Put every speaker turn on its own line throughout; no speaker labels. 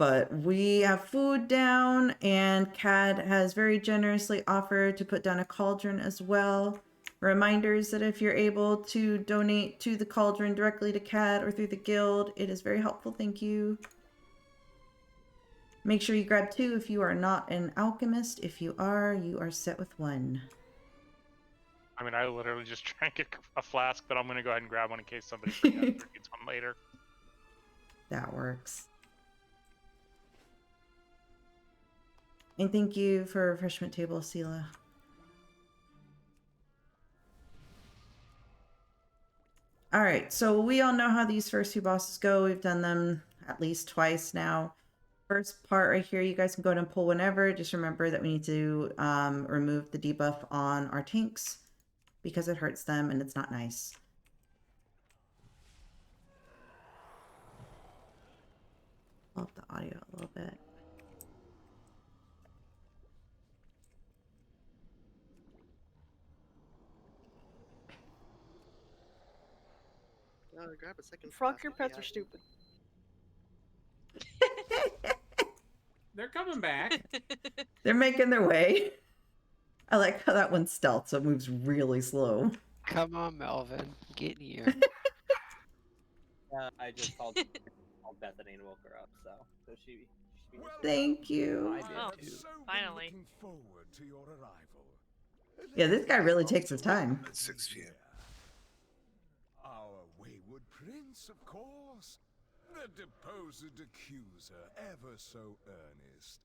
But we have food down, and Cad has very generously offered to put down a cauldron as well. Reminders that if you're able to donate to the cauldron directly to Cad or through the guild, it is very helpful. Thank you. Make sure you grab 2 if you are not an alchemist. If you are set with 1.
I mean, I literally just drank a flask, but I'm going to go ahead and grab one in case somebody forgets or needs one later.
That works. And thank you for refreshment table, Sela. All right, so we all know how these first 2 bosses go. We've done them at least twice now. First part right here, you guys can go ahead and pull whenever. Just remember that we need to remove the debuff on our tanks because it hurts them and it's not nice. Pull up the audio a little bit.
Grab a second.
Frog, your pets are stupid.
They're coming back.
They're making their way. I like how that one's stealth, so it moves really slow.
Come on, Melvin. Get in here.
I just called Bethany and woke her up, so she
Thank you.
Oh, finally.
Forward to your arrival.
Yeah, this guy really takes his time.
At 6 p.m. Our wayward prince, of course. The deposed accuser, ever so earnest.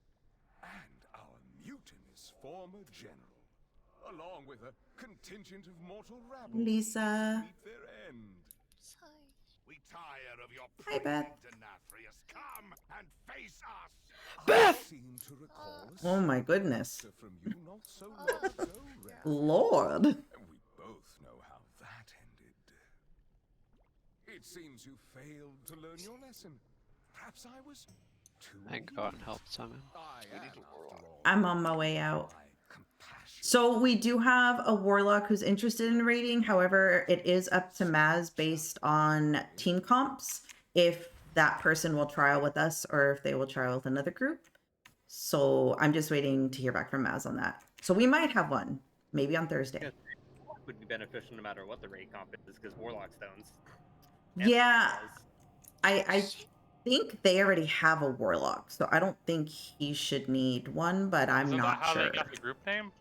And our mutinous former general. Along with a contingent of mortal rabble.
Lisa.
Meet their end. We tire of your
Hi, Beth.
Nathria's. Come and face us.
Beth!
Oh
my goodness.
From you not so long ago,
Lord.
and we both know how that ended. It seems you failed to learn your lesson. Perhaps I was too.
I can go out and help Simon.
I'm on my way out. So we do have a warlock who's interested in raiding. However, it is up to Maz based on team comps if that person will trial with us or if they will trial with another group. So I'm just waiting to hear back from Maz on that. So we might have one, maybe on Thursday.
Yeah, would be beneficial no matter what the raid comp is, because warlock stones.
Yeah, I think they already have a warlock, so I don't think he should need one, but I'm
Isn't
not
that how
sure.
they got the group name?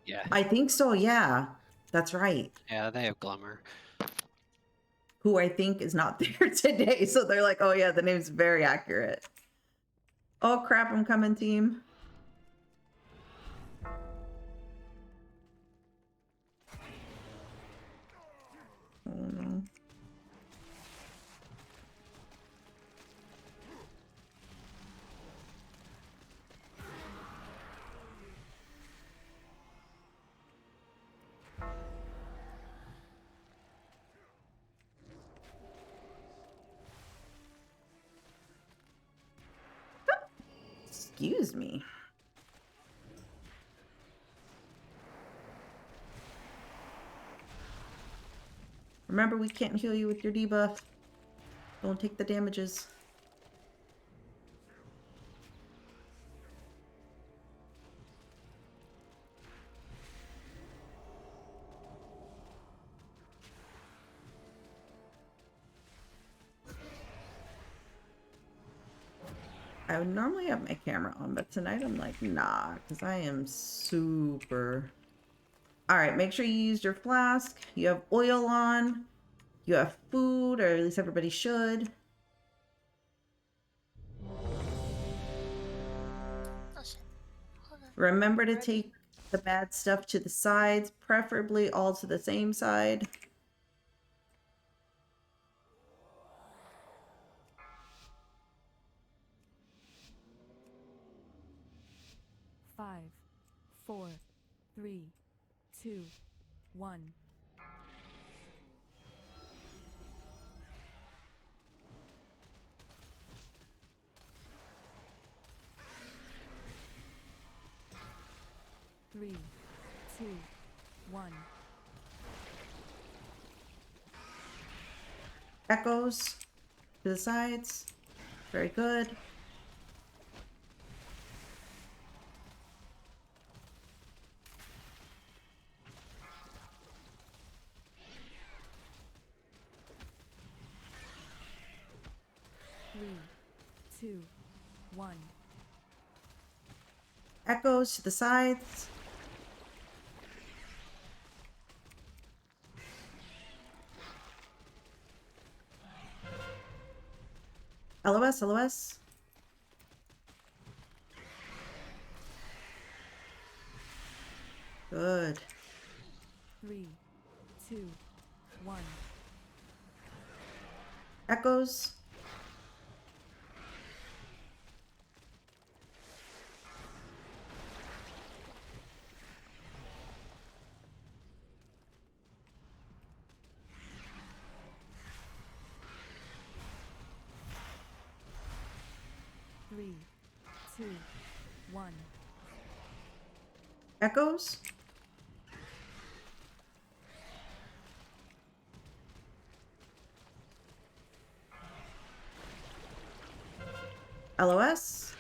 Yeah.
I think so, yeah. That's right.
Yeah, they have Glummer.
Who I think is not there today, so they're like, oh yeah, the name's very accurate. Oh crap, I'm coming, team. Oh no. Excuse me. Remember, we can't heal you with your debuff. Don't take the damages. I would normally have my camera on, but tonight I'm like, nah, because I am super... Alright, make sure you use your flask. You have oil on. You have food, or at least everybody should. Remember to take the bad stuff to the sides, preferably all to the same side.
Five, 4, 3, 2, 1. Three, 2, 1.
Echoes to the sides. Very good.
2, 1.
Echoes to the sides. LOS, LOS. Good.
3, 2, 1.
Echoes.
Three, 2, 1.
Echoes. LOS.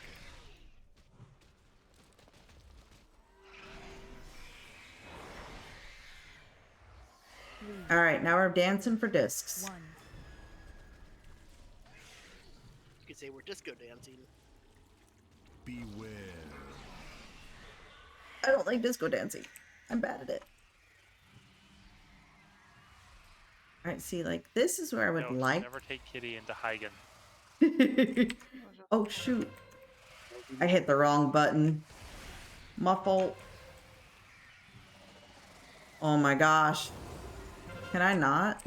3,
All right, now we're dancing for discs.
1.
You could say we're disco dancing.
Beware.
I don't like disco dancing. I'm bad at it. All right, see, like this is where I would
No,
like.
never take Kitty into Hagen.
Oh shoot! I hit the wrong button. My fault. Oh my gosh. Can I not?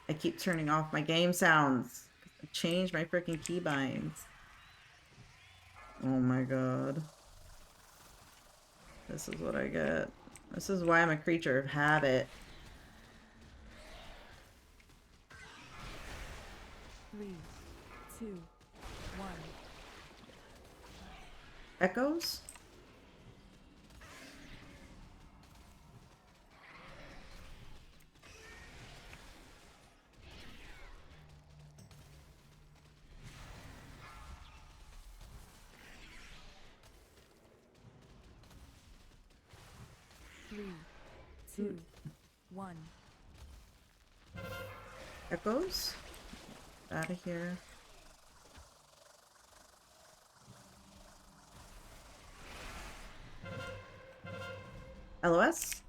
I keep turning off my game sounds. I changed my freaking keybinds. Oh my god. This is what I get. This is why I'm a creature of habit.
3, 2, 1.
Echoes?
Three, 2, 1.
Echoes? Out of here. LOS?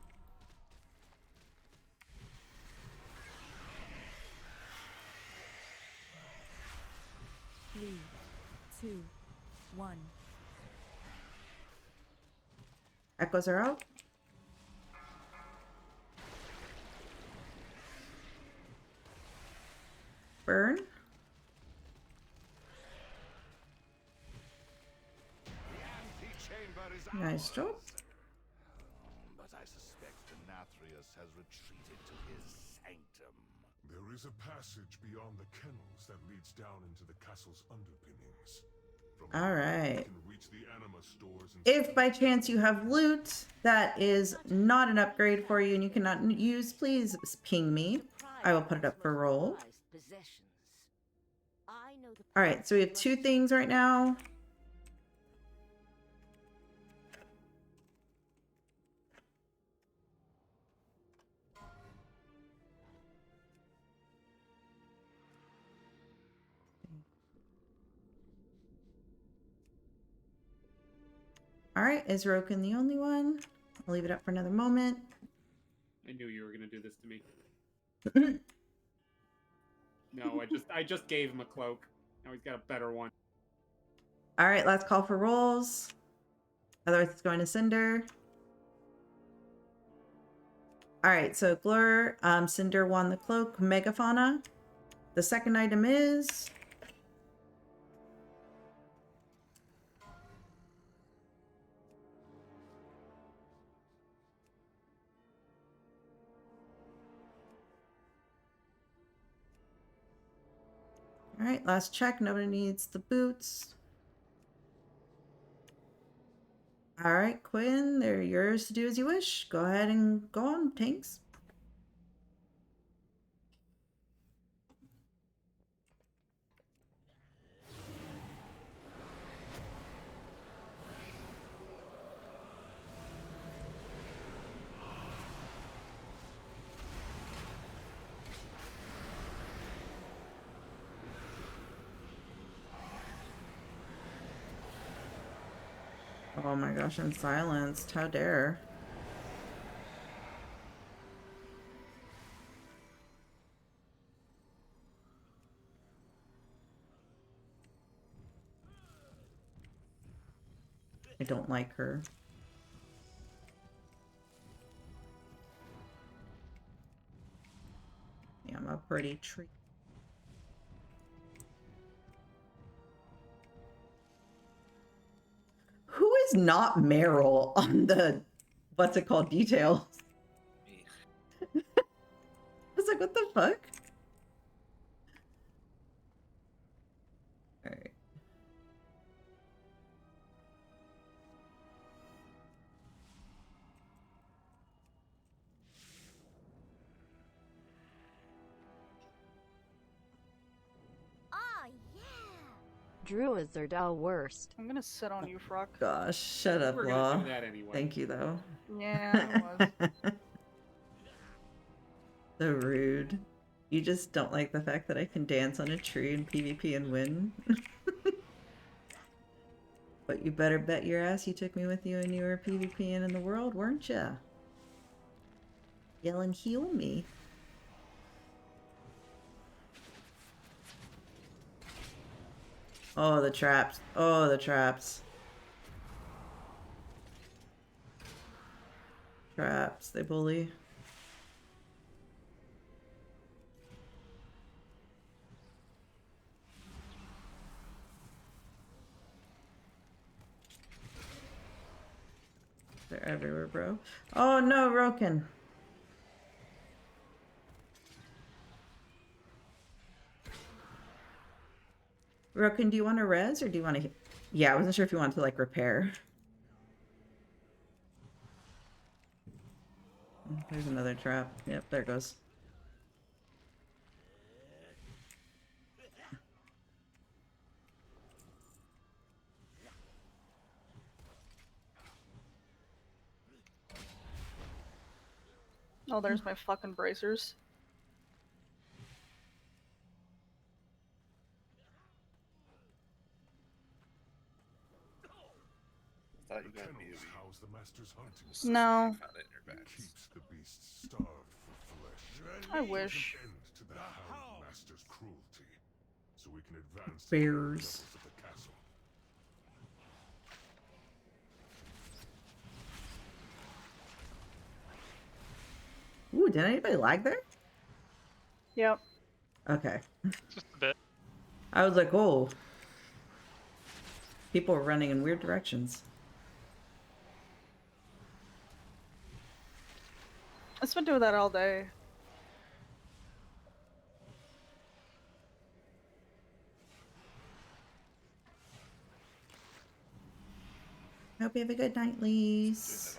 Three, 2, 1.
Echoes are out. Burn.
The antechamber is
Nice job.
ours. But I suspect Nathrius has retreated to his sanctum.
There is a passage beyond the kennels that leads down into the castle's underpinnings. From
All
there,
right.
you can reach the anima stores and
If by chance you have loot that is not an upgrade for you and you cannot use, please ping me. I will put it up for roll. All right, so we have 2 things right now. All right, is Roken the only one? I'll leave it up for another moment.
I knew you were gonna do this to me. No, I just gave him a cloak. Now he's got a better one.
All right, last call for rolls. Otherwise, it's going to Cinder. All right, so Glur, Cinder won the cloak, Megafauna. The second item is... All right, last check. Nobody needs the boots. All right, Quinn, they're yours to do as you wish. Go ahead and go on, tanks. Oh my gosh, I'm silenced. How dare. I don't like her. Yeah, I'm a pretty treat. Who is not Meryl on the, what's it called, details? I was like, what the fuck? Alright.
Druids are the worst.
I'm gonna sit on you, Frock.
Gosh, shut up,
We're
Law.
gonna do that anyway.
Thank you, though.
Yeah, it was.
So rude. You just don't like the fact that I can dance on a tree in PvP and win? But you better bet your ass you took me with you and you were PvPing in the world, weren't ya? Yell and heal me. Oh, the traps. Oh, the traps. Traps, they bully. They're everywhere, bro. Oh no, Roken. Roken, do you want to res or do you want to... Yeah, I wasn't sure if you wanted to, like, repair. There's another trap. Yep, there it goes.
Oh, there's my fucking bracers.
The kennels house the master's hunting.
No.
It keeps the beasts starved for flesh.
I wish.
End to the hound master's cruelty, so we can advance
Bears.
to the castle.
Ooh, did anybody lag there?
Yep.
Okay.
Just a bit.
I was like, oh. People were running in weird directions.
It's been doing that all day.
Hope you have a good night, Lise.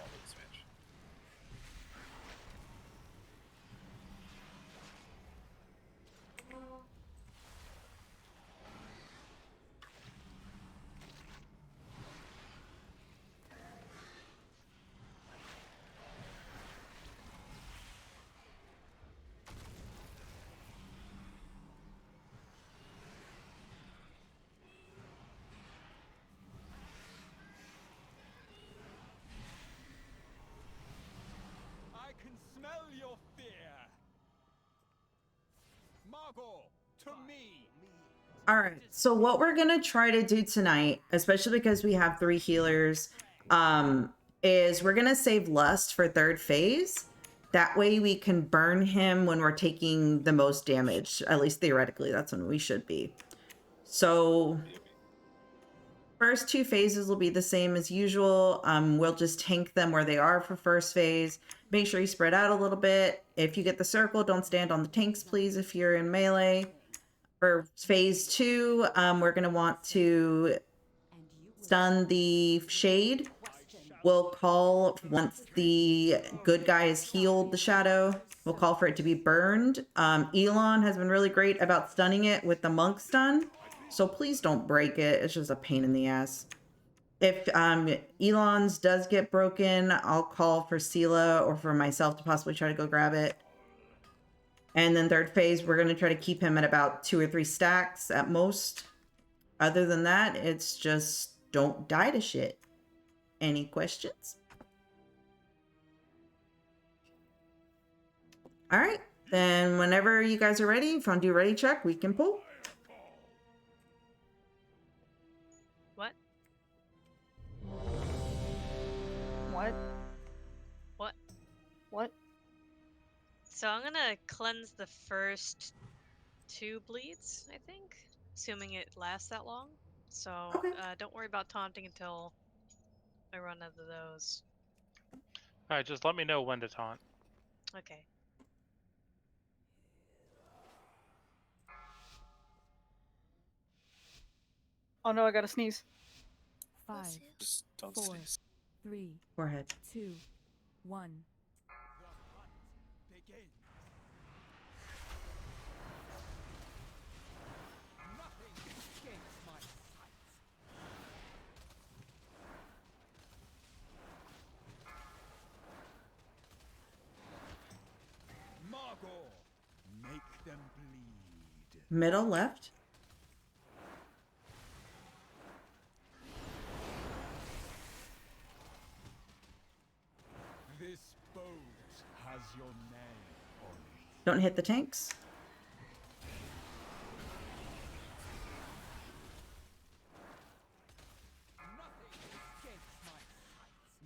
I can smell your fear. Margot, to me.
All right. So what we're going to try to do tonight, especially because we have 3 healers, is we're going to save Lust for 3rd phase. That way we can burn him when we're taking the most damage. At least theoretically, that's when we should be. So first 2 phases will be the same as usual. We'll just tank them where they are for 1st phase. Make sure you spread out a little bit. If you get the circle, don't stand on the tanks, please, if you're in melee. For phase 2, we're going to want to stun the shade. We'll call, once the good guy has healed the shadow, we'll call for it to be burned. Elon has been really great about stunning it with the monk stun. So please don't break it. It's just a pain in the ass. If Elon's does get broken, I'll call for Sela or for myself to possibly try to go grab it. And then 3rd phase, we're going to try to keep him at about 2 or 3 stacks at most. Other than that, it's just don't die to shit. Any questions? All right, then whenever you guys are ready, if you want to do a ready check, we can pull.
What?
What?
What?
What?
So I'm gonna cleanse the first 2 bleeds, I think, assuming it lasts that long. So
Okay.
don't worry about taunting until I run out of those.
All right, just let me know when to taunt.
Okay.
Oh no, I gotta sneeze.
5,
Just don't
4,
sneeze.
3,
Go ahead.
2, 1.
Make them bleed.
Middle left.
This boat has your name on it.
Don't hit the tanks.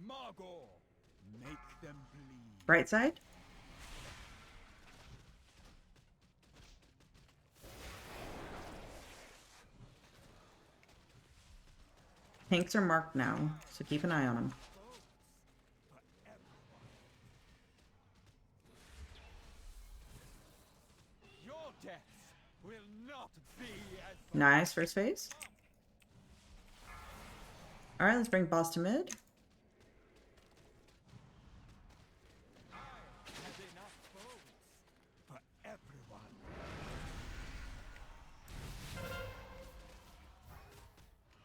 Margot, make them bleed.
Right side. Tanks are marked now, so keep an eye on them.
Your death will not be as
Nice first phase. All right, let's bring boss to mid.
have enough boats for everyone.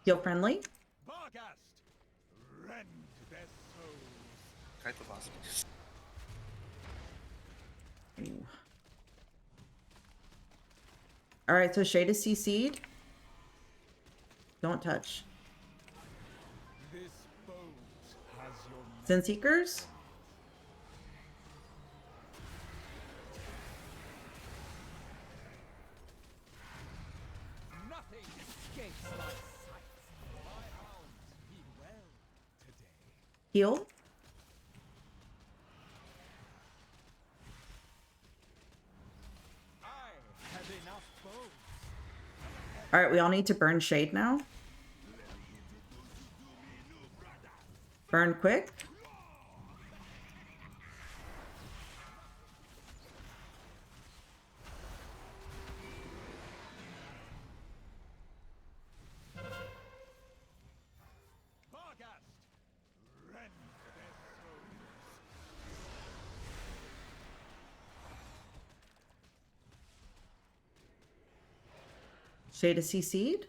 Heal friendly.
Barghast, rend their souls.
Kite the boss.
Ooh. All right, so Shade is CC'd. Don't touch.
This boat has your
Sin Seekers.
nothing escapes my sight. My hounds be well today.
Heal.
I have enough boats.
All right, we all need to burn Shade now. Burn quick.
Barghast, rend their souls.
Shade is CC'd.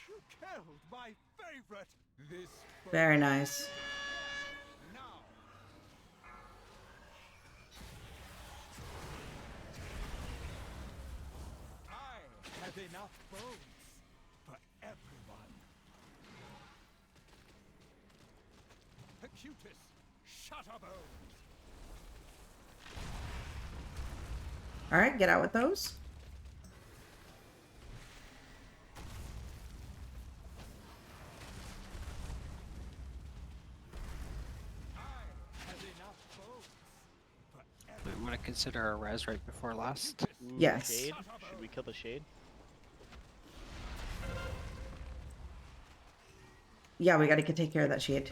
You killed my favorite. This boat
Very nice.
now. I have enough boats for everyone. Acutus, Shutterbones.
All right, get out with those.
I'm gonna consider a res right before last.
Yes.
Shade? Should we kill the shade?
Yeah, we got to take care of that Shade.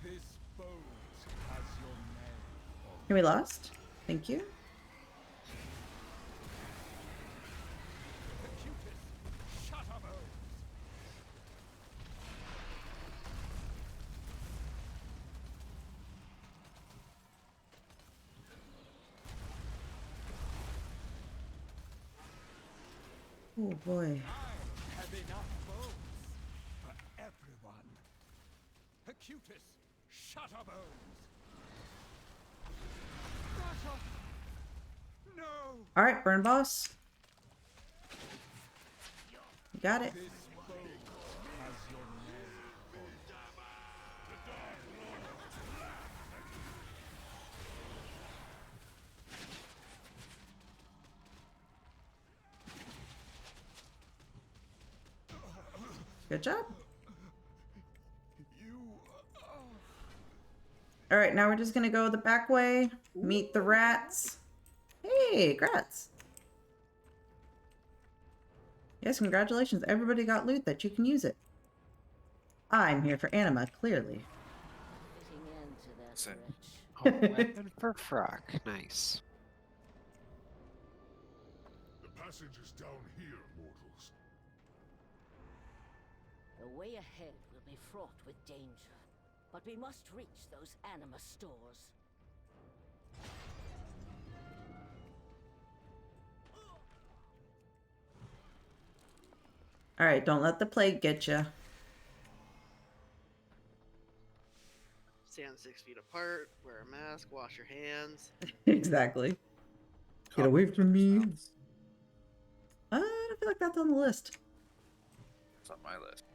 This boat has your name on
Here we lost. Thank you.
Acutus, Shutterbones.
Oh boy.
I have enough boats for everyone. Acutus, Shutterbones. Russia! No!
All right, burn boss. You got it. Good job. All right, now we're just gonna go the back way, meet the rats. Hey, grats. Yes, congratulations. Everybody got loot that you can use it. I'm here for anima, clearly.
Oh, weapon for Frock. Nice.
The passage is down here, mortals.
The way ahead will be fraught with danger, but we must reach those anima stores.
All right, don't let the plague get you.
Stand 6 feet apart, wear a mask, wash your hands.
Exactly. Get away from me. I don't feel like that's on the list.
It's on my list.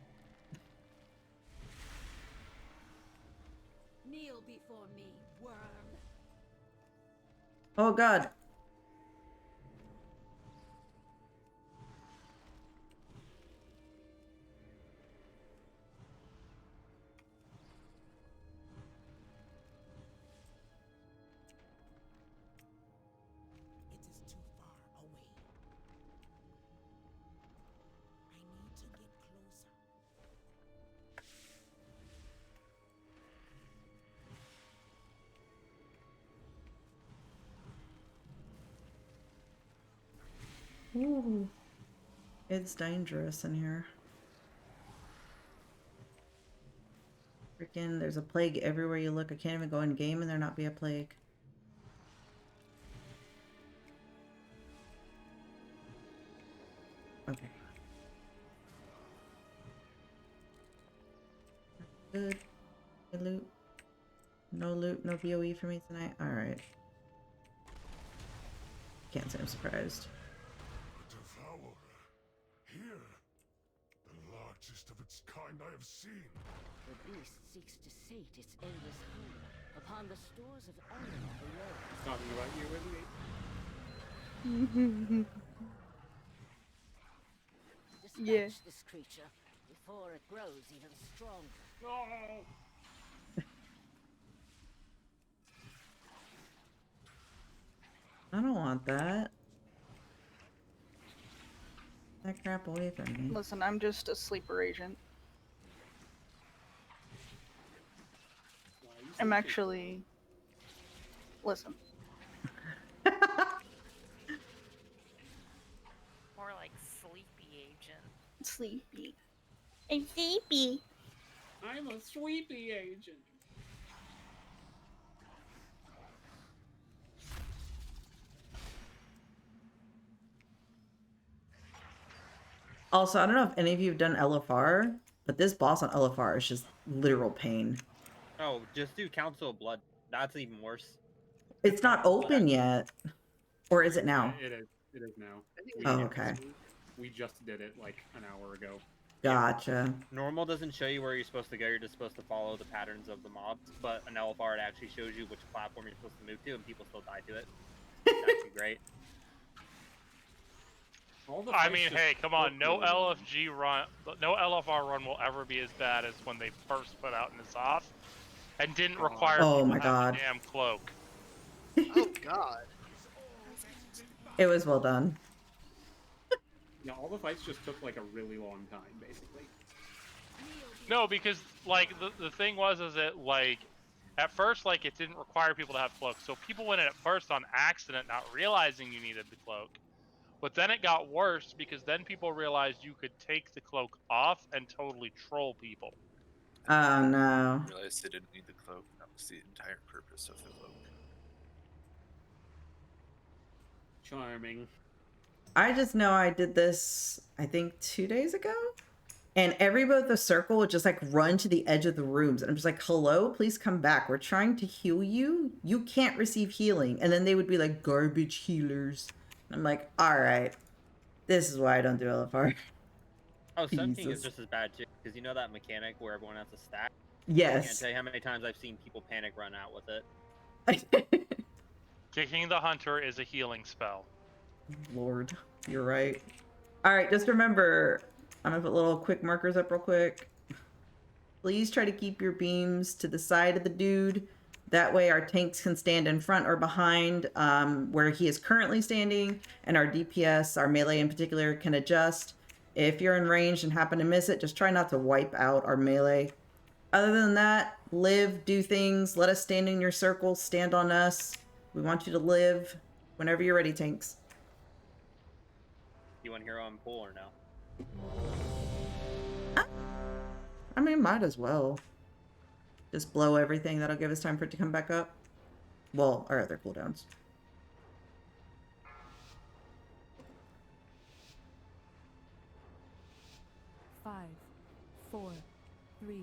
Kneel before me, worm.
Oh god.
It is too far away. I need to get closer.
Ooh. It's dangerous in here. Freaking, there's a plague everywhere you look. I can't even go in game and there not be a plague. Okay. Good. Good loot. No loot, no BOE for me tonight. Alright. Can't say I'm surprised.
A devourer. Here. The largest of its kind I have seen.
The beast seeks to sate its endless hunger upon the stores of anima below.
Talking about you, isn't he?
Dispatch this creature before it grows even stronger.
No!
I don't want that. That crap away from me.
Listen, I'm just a sleeper agent. I'm actually... Listen.
More like sleepy agent.
Sleepy. I'm sleepy.
I'm a sweepy agent.
Also, I don't know if any of you have done LFR, but this boss on LFR is just literal pain.
Oh, just do Council of Blood. That's even worse.
It's not open yet. Or is it now?
It is. It is now.
Oh, okay.
We just did it like an hour ago.
Gotcha.
Normal doesn't show you where you're supposed to go. You're just supposed to follow the patterns of the mobs. But an LFR, it actually shows you which platform you're supposed to move to, and people still die to it. It's actually great.
I mean, hey, come on. No LFG run, no LFR run will ever be as bad as when they first put out N'Zoth and didn't require
Oh
people
my
to have
God.
the damn cloak.
Oh god.
It was well done.
Yeah, all the fights just took like a really long time, basically.
No, because like the thing was is that like at first like it didn't require people to have cloaks, so people went in at first on accident, not realizing you needed the cloak. But then it got worse because then people realized you could take the cloak off and totally troll people.
Oh no.
I realized they didn't need the cloak. That was the entire purpose of the cloak.
Charming.
I just know I did this, I think 2 days ago. And everybody with the circle would just like run to the edge of the rooms. And I'm just like, hello, please come back. We're trying to heal you. You can't receive healing. And then they would be like, garbage healers. I'm like, all right, this is why I don't do LFR.
Oh, Sun King is
Jesus.
just as bad too, because you know that mechanic where everyone has to stack? I
Yes.
can't tell you how many times I've seen people panic run out with it.
Kicking the hunter is a healing spell.
Lord, you're right. All right, just remember, I'm gonna put little quick markers up real quick. Please try to keep your beams to the side of the dude. That way our tanks can stand in front or behind where he is currently standing, and our DPS, our melee in particular, can adjust. If you're in range and happen to miss it, just try not to wipe out our melee. Other than that, live, do things, let us stand in your circle, stand on us. We want you to live whenever you're ready, tanks.
You want hero on pool or no?
I mean, might as well. Just blow everything. That'll give us time for it to come back up. Well, our other cooldowns.
Five, 4, 3,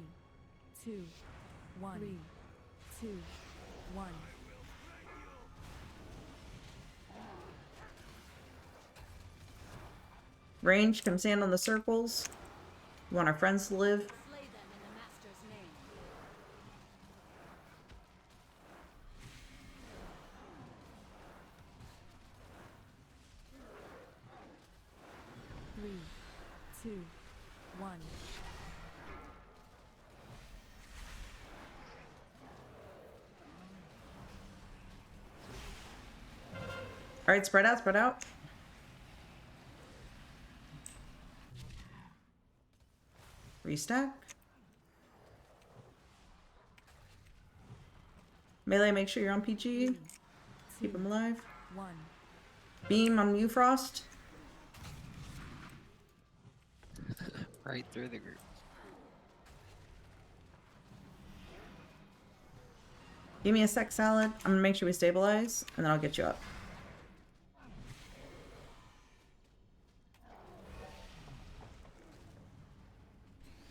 2, 1. 3, 2, 1.
Range, come stand on the circles. We want our friends to live.
Slay them in the Master's name.
3, 2, 1.
All right, spread out, spread out. Restack. Melee, make sure you're on PG. Keep him alive.
1.
Beam on you, Frost.
Right through the group.
Give me a sec, Salad. I'm gonna make sure we stabilize, and then I'll get you up.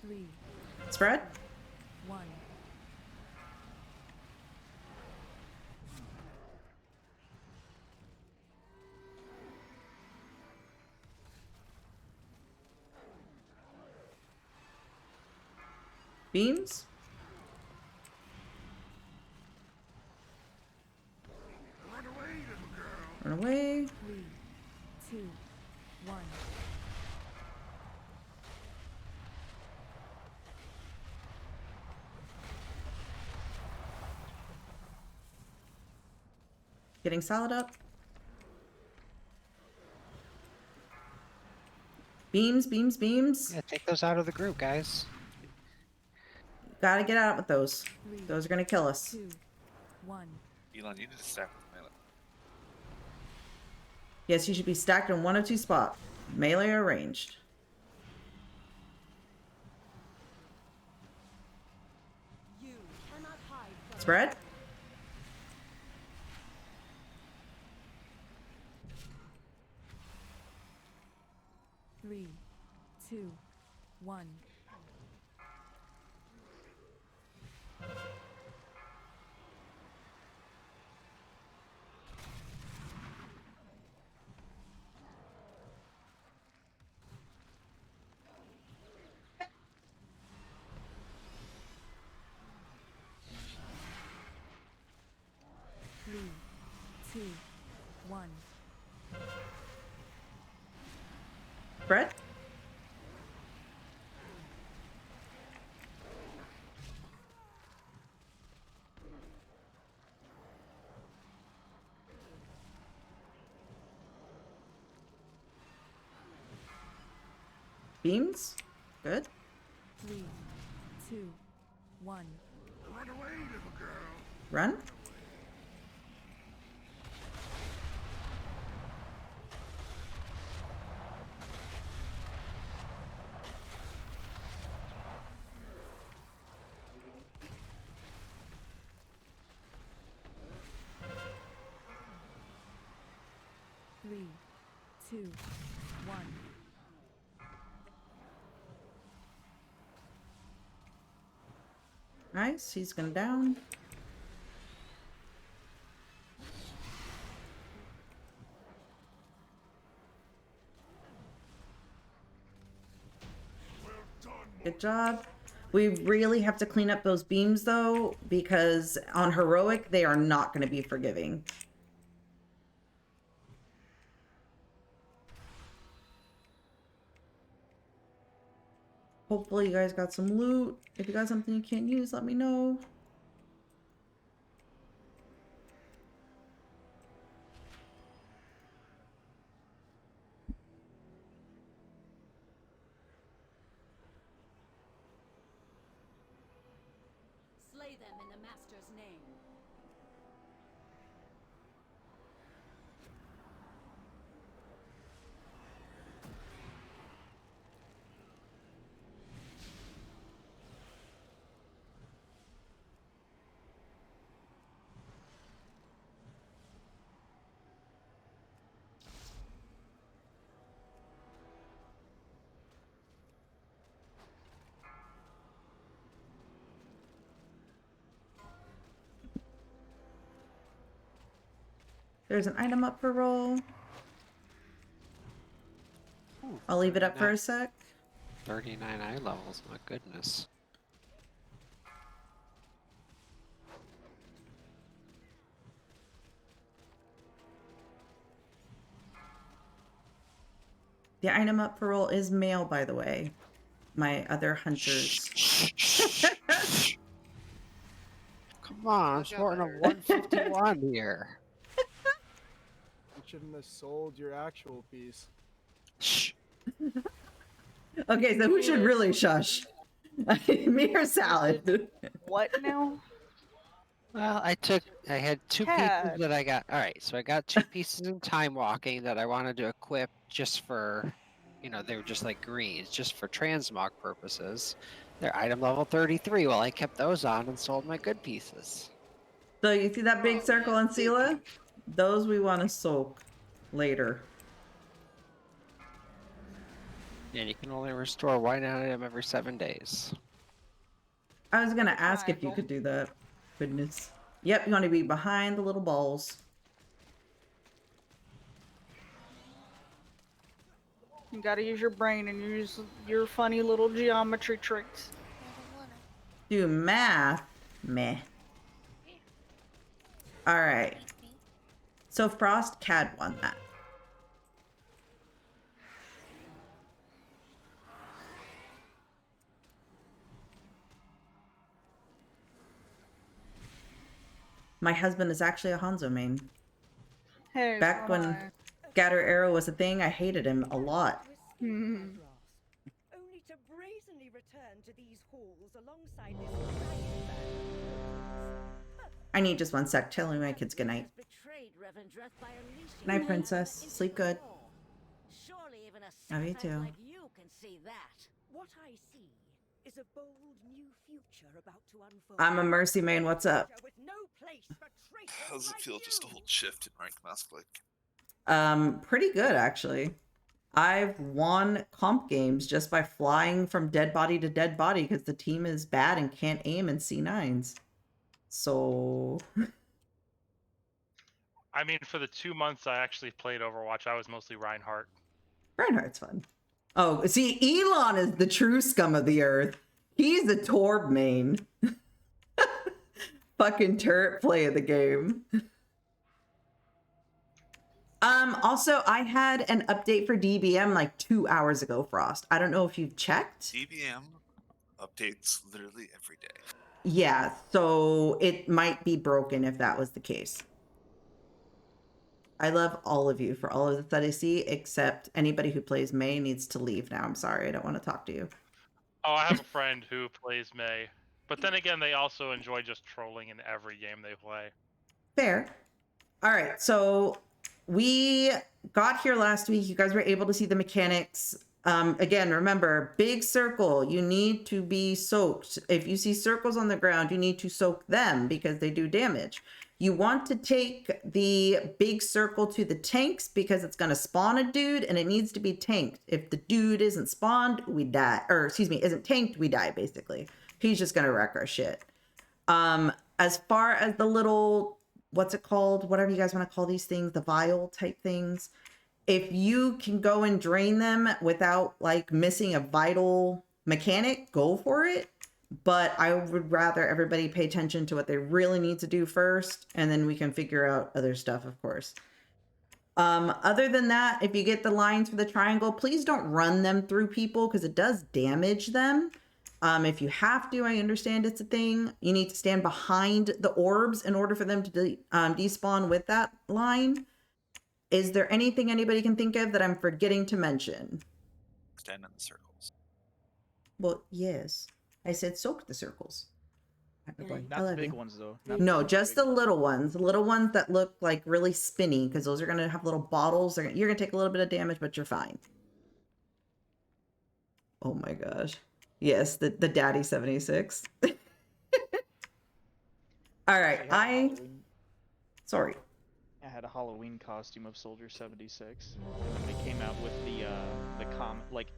Three,
Spread.
1.
Beams. Run away.
3, 2, 1.
Getting Salad up. Beams, beams, beams.
Yeah, take those out of the group, guys.
Gotta get out with those.
3,
Those are gonna kill us.
2, 1.
Elon, you need to stack with melee.
Yes, you should be stacked in one of two spots. Melee or ranged.
You cannot hide from
Spread.
Three, 2, 1. Three, 2, 1.
Spread. Beams. Good.
3, 2, 1.
Run away, little girl.
Run.
Three, 2, 1.
Nice. He's gonna down. Good job. We really have to clean up those beams though, because on heroic, they are not going to be forgiving. Hopefully you guys got some loot. If you got something you can't use, let me know.
Slay them in the Master's name.
There's an item up for roll.
Ooh,
I'll leave it up for a sec.
39 eye levels, my goodness.
The item up for roll is male, by the way. My other hunters.
Come on, I'm sporting a 151 here.
You shouldn't have sold your actual piece.
Shh.
Okay, so who should really shush? Me or Salad?
What now?
Well, I had two pieces that I got. All right, so I got 2 pieces in time walking that I wanted to equip just for, you know, they were just like greens, just for transmog purposes. They're item level 33. Well, I kept those on and sold my good pieces.
So you see that big circle on Sela? Those we want to soak later.
And you can only restore one item every 7 days.
I was gonna ask if you could do that. Goodness. Yep, you want to be behind the little balls.
You gotta use your brain and use your funny little geometry tricks.
Do math. Meh. Alright. So Frost CAD won that. My husband is actually a Hanzo main.
Hey,
Back
so
when
am I.
Scatter Arrow was a thing, I hated him a lot.
Mhm.
Only to brazenly return to these halls alongside this giant band.
I need just 1 sec. Telling my kids goodnight.
Betrayed Revendreth by unleashing
Night,
them
princess.
into
Sleep
the
good.
war. Surely even a
Love you
sycophant
too.
like you can see that.
What I see is a bold new future about to unfold.
I'm a Mercy main. What's up?
With no place for traitors
How does it
like
feel
you?
just to hold shift in ranked mask like?
Pretty good actually. I've won comp games just by flying from dead body to dead body because the team is bad and can't aim in C9s. So
I mean, for the 2 months I actually played Overwatch, I was mostly Reinhardt.
Reinhardt's fun. Oh, see, Elon is the true scum of the earth. He's the Torb main. Fucking turret play of the game. Also, I had an update for DBM like 2 hours ago, Frost. I don't know if you've checked.
DBM updates literally every day.
Yeah, so it might be broken if that was the case. I love all of you for all of this that I see, except anybody who plays May needs to leave now. I'm sorry, I don't want to talk to you.
Oh, I have a friend who plays May. But then again, they also enjoy just trolling in every game they play.
Fair. All right, so we got here last week. You guys were able to see the mechanics. Again, remember, big circle, you need to be soaked. If you see circles on the ground, you need to soak them because they do damage. You want to take the big circle to the tanks because it's going to spawn a dude and it needs to be tanked. If the dude isn't spawned, we die. Or excuse me, isn't tanked, we die basically. He's just going to wreck our shit. As far as the little, what's it called? Whatever you guys want to call these things, the vial type things. If you can go and drain them without like missing a vital mechanic, go for it. But I would rather everybody pay attention to what they really need to do first, and then we can figure out other stuff, of course. Other than that, if you get the lines for the triangle, please don't run them through people because it does damage them. If you have to, I understand it's a thing. You need to stand behind the orbs in order for them to despawn with that line. Is there anything anybody can think of that I'm forgetting to mention?
Stand in the circles.
Well, yes. I said soak the circles. Boy, I
Not the
love
big
you.
ones though.
No, just the little ones. The little ones that look like really spinny, because those are going to have little bottles. You're going to take a little bit of damage, but you're fine. Oh my gosh. Yes, the Daddy 76. All right, sorry.
I had a Halloween costume of Soldier 76, and then they came out with the comic like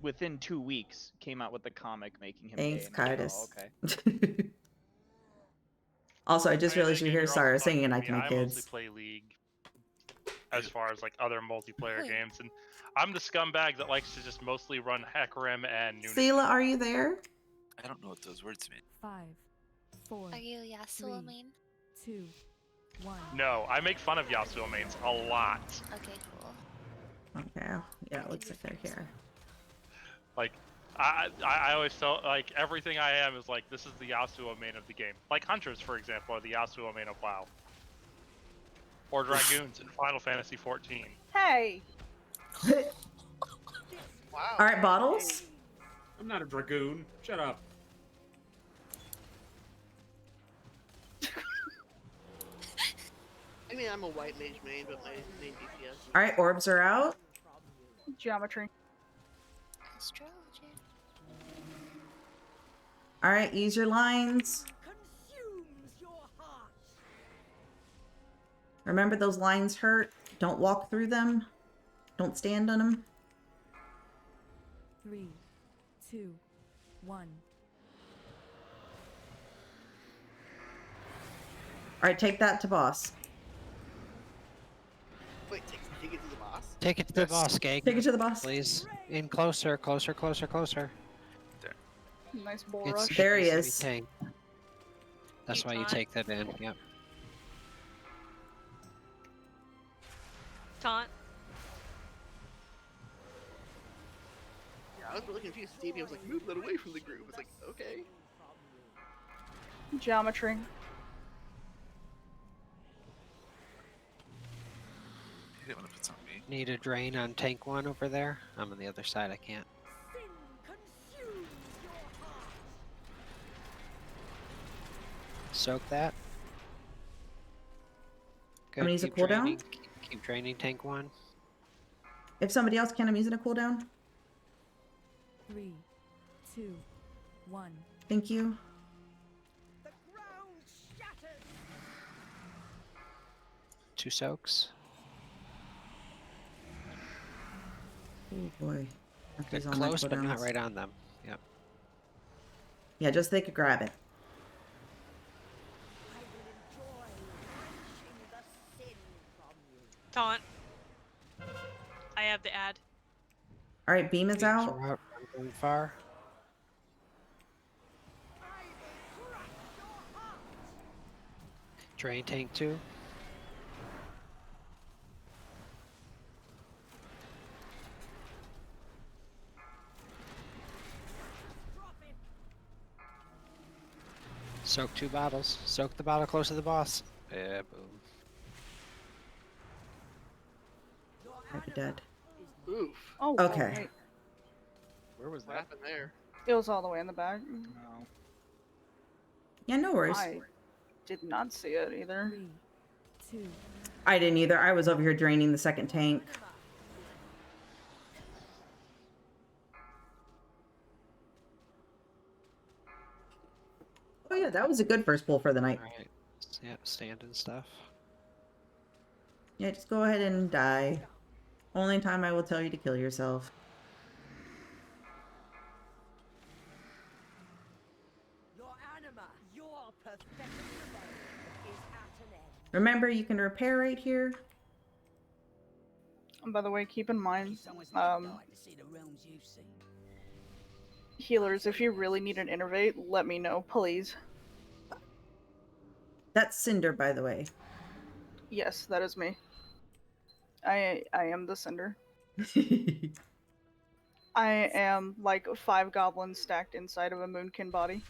within 2 weeks came out with the comic making him
Thanks,
gay. And I was
Cardis.
like, oh, okay.
Also, I just
I mean,
realized you
again,
hear
you're also
Sarah
talking
singing
to
"I
me.
to my
I
kids."
mostly play League as far as like other multiplayer games, and I'm the scumbag that likes to just mostly run Hecarim and Nunu.
Seela, are you there?
I don't know what those words mean.
5, 4.
Are you Yasuo main?
2, 1.
No, I make fun of Yasuo mains a lot.
Okay, cool.
Okay, yeah, it looks like they're here.
Like, I always felt like everything I am is like, this is the Yasuo main of the game. Like Hunters, for example, are the Yasuo main of WoW. Or Dragoons in Final Fantasy XIV.
Hey!
Wow.
All right, bottles.
I'm not a dragoon. Shut up.
I mean, I'm a white mage main, but my main DPS.
All right, orbs are out.
Geometry.
Astrology.
All right, use your lines. Remember, those lines hurt. Don't walk through them. Don't stand on them.
3, 2, 1.
All right, take that to boss.
Wait, take it to the boss?
Take it to the boss, Gag.
Take it to the boss.
Please. In closer, closer, closer, closer.
Nice bull
It's-
rush.
There he
it's to be
is.
tanked. That's why you take that in. Yep.
Taunt.
Yeah, I was really confused. Stevie was like, move that away from the group. It's like, okay.
Geometry.
You didn't want to put something on me.
Need a drain on tank 1 over there. I'm on the other side. I can't. Soak that.
I'm gonna use a
keep
cooldown?
draining, keep draining tank 1.
If somebody else can, I'm using a cooldown.
3, 2, 1.
Thank you.
The ground shatters.
2 soaks.
Oh boy.
They're
These all my
close, but not
cooldowns.
right on them. Yep.
Yeah, just so they could grab it.
Taunt. I have the ad.
All right, beam is
Beams
out.
are out. I'm going far. Drain tank 2. Soak 2 bottles. Soak the bottle close to the boss. Yeah, boom.
Might be dead.
Oof.
Oh,
Okay.
wait.
Where was
What
that?
happened there?
It was all the way in the back.
No.
Yeah, no worries.
I did not see it either.
3, 2.
I didn't either. I was over here draining the second tank. Oh yeah, that was a good first pull for the night.
Alright. Yeah, stand and stuff.
Yeah, just go ahead and die. Only time I will tell you to kill yourself.
Your anima, your pathetic revenge is at an end.
Remember, you can repair right here.
And by the way, keep in mind, Healers, if you really need an innervate, let me know, please.
That's Cinder, by the way.
Yes, that is me. I am the Cinder. I am like 5 goblins stacked inside of a moonkin body.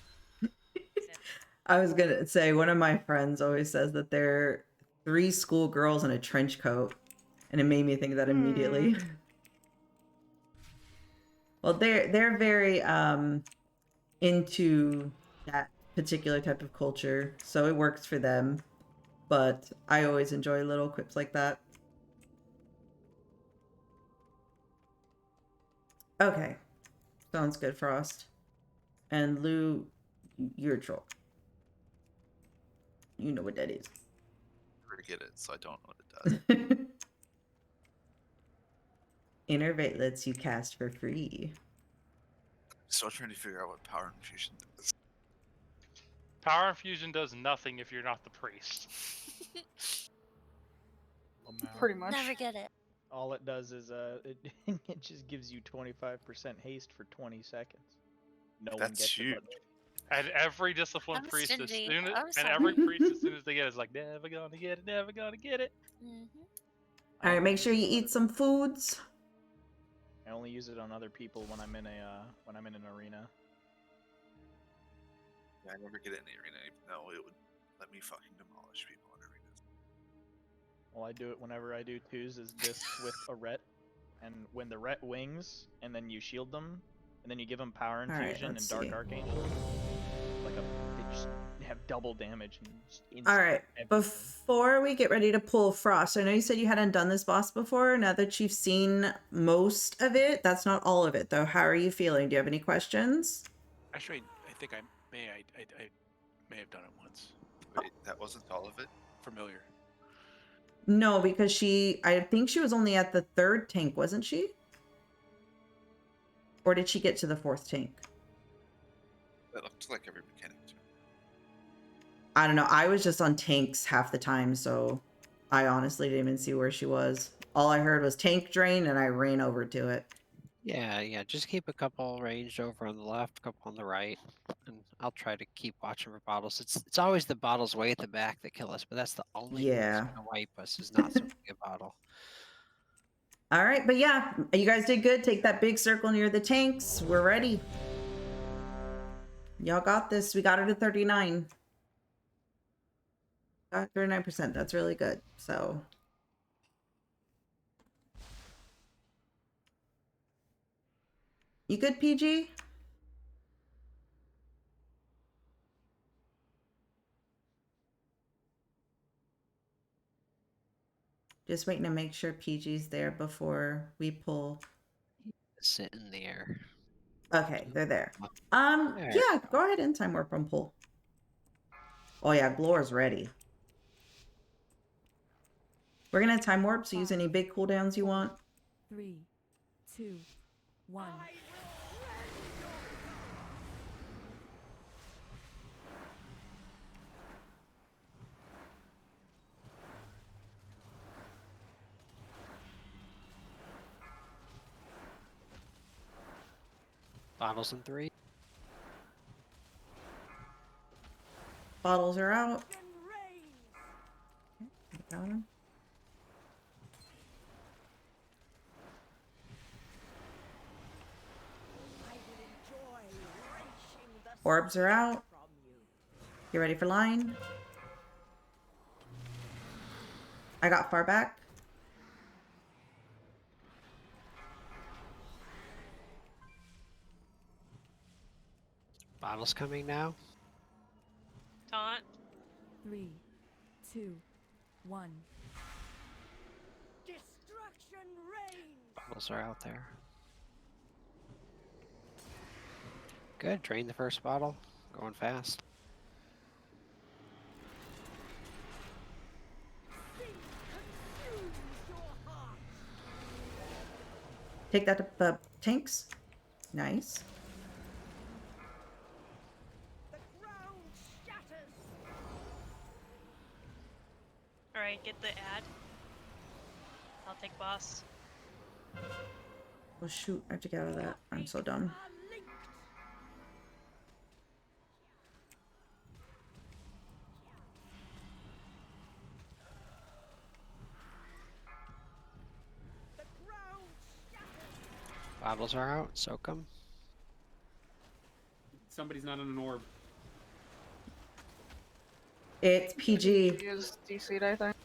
I was gonna say, one of my friends always says that they're 3 schoolgirls in a trench coat, and it made me think of that immediately. Well, they're very into that particular type of culture, so it works for them. But I always enjoy little quips like that. Okay, sounds good, Frost. And Lou, you're a troll. You know what that is.
Forget it, so I don't know what it does.
Innervate lets you cast for free.
Still trying to figure out what power infusion does.
Power infusion does nothing if you're not the priest.
Pretty much.
Never get it.
All it does is it just gives you 25% haste for 20 seconds. No one gets
huge.
it.
And every disciplined
I'm
priest, as
stingy.
soon as,
I'm
and
sorry.
every priest, as soon as they get it, is like, never gonna get it, never gonna get it.
All right, make sure you eat some foods.
I only use it on other people when I'm in an arena.
Yeah, I never get it in the arena, even though it would let me fucking demolish people in arenas.
Well, I do it whenever I do twos is discs with a ret, and when the ret wings, and then you shield them, and then you give them power
right,
infusion and
let's
dark
see.
archangel, they just have double damage and just
All right,
everything.
before we get ready to pull Frost, I know you said you hadn't done this boss before. Now that you've seen most of it, that's not all of it, though. How are you feeling? Do you have any questions?
Actually, I think I may have done it once.
Wait, that wasn't all of it?
Familiar.
No, because I think she was only at the 3rd tank, wasn't she? Or did she get to the 4th tank?
That looks like every mechanic to me.
I don't know. I was just on tanks half the time, so I honestly didn't even see where she was. All I heard was tank drain, and I ran over to it.
Yeah, just keep a couple ranged over on the left, a couple on the right, and I'll try to keep watching for bottles. It's always the bottles way at the back that kill us, but that's the only thing that's gonna wipe us is not so big a bottle.
All right, but yeah, you guys did good. Take that big circle near the tanks. We're ready. Y'all got this. We got her to 39. Got 39%. That's really good. So... You good, PG? Just waiting to make sure PG's there before we pull.
Sitting there.
Okay, they're there.
There
Yeah, go ahead and time warp and pull. Oh yeah, Glor's ready. We're gonna time warp, so use any big cooldowns you want.
3, 2, 1.
Bottles in 3.
Bottles are out. Got 'em. Orbs are out. You ready for line? I got far back.
Bottles coming now.
Taunt.
3, 2, 1.
Destruction reigns.
Bottles are out there. Good. Drain the first bottle. Going fast.
Take that to the tanks. Nice.
Alright, get the ad. I'll take boss.
Oh shoot, I have to get out of that. I'm so dumb.
Bottles are out. Soak them.
Somebody's not in an orb.
It's PG.
Is DC'd, I think.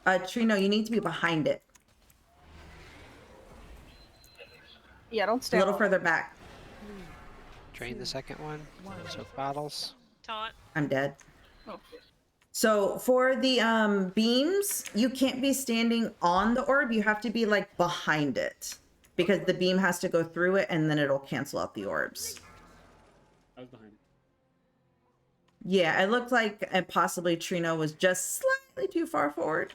Trino, you need to be behind it.
Yeah, don't
A
stand.
little further back.
Drain the second one. Soak bottles.
Taunt.
I'm dead.
Oh.
So for the beams, you can't be standing on the orb. You have to be like behind it because the beam has to go through it and then it'll cancel out the orbs.
I was behind it.
Yeah, it looked like and possibly Trino was just slightly too far forward.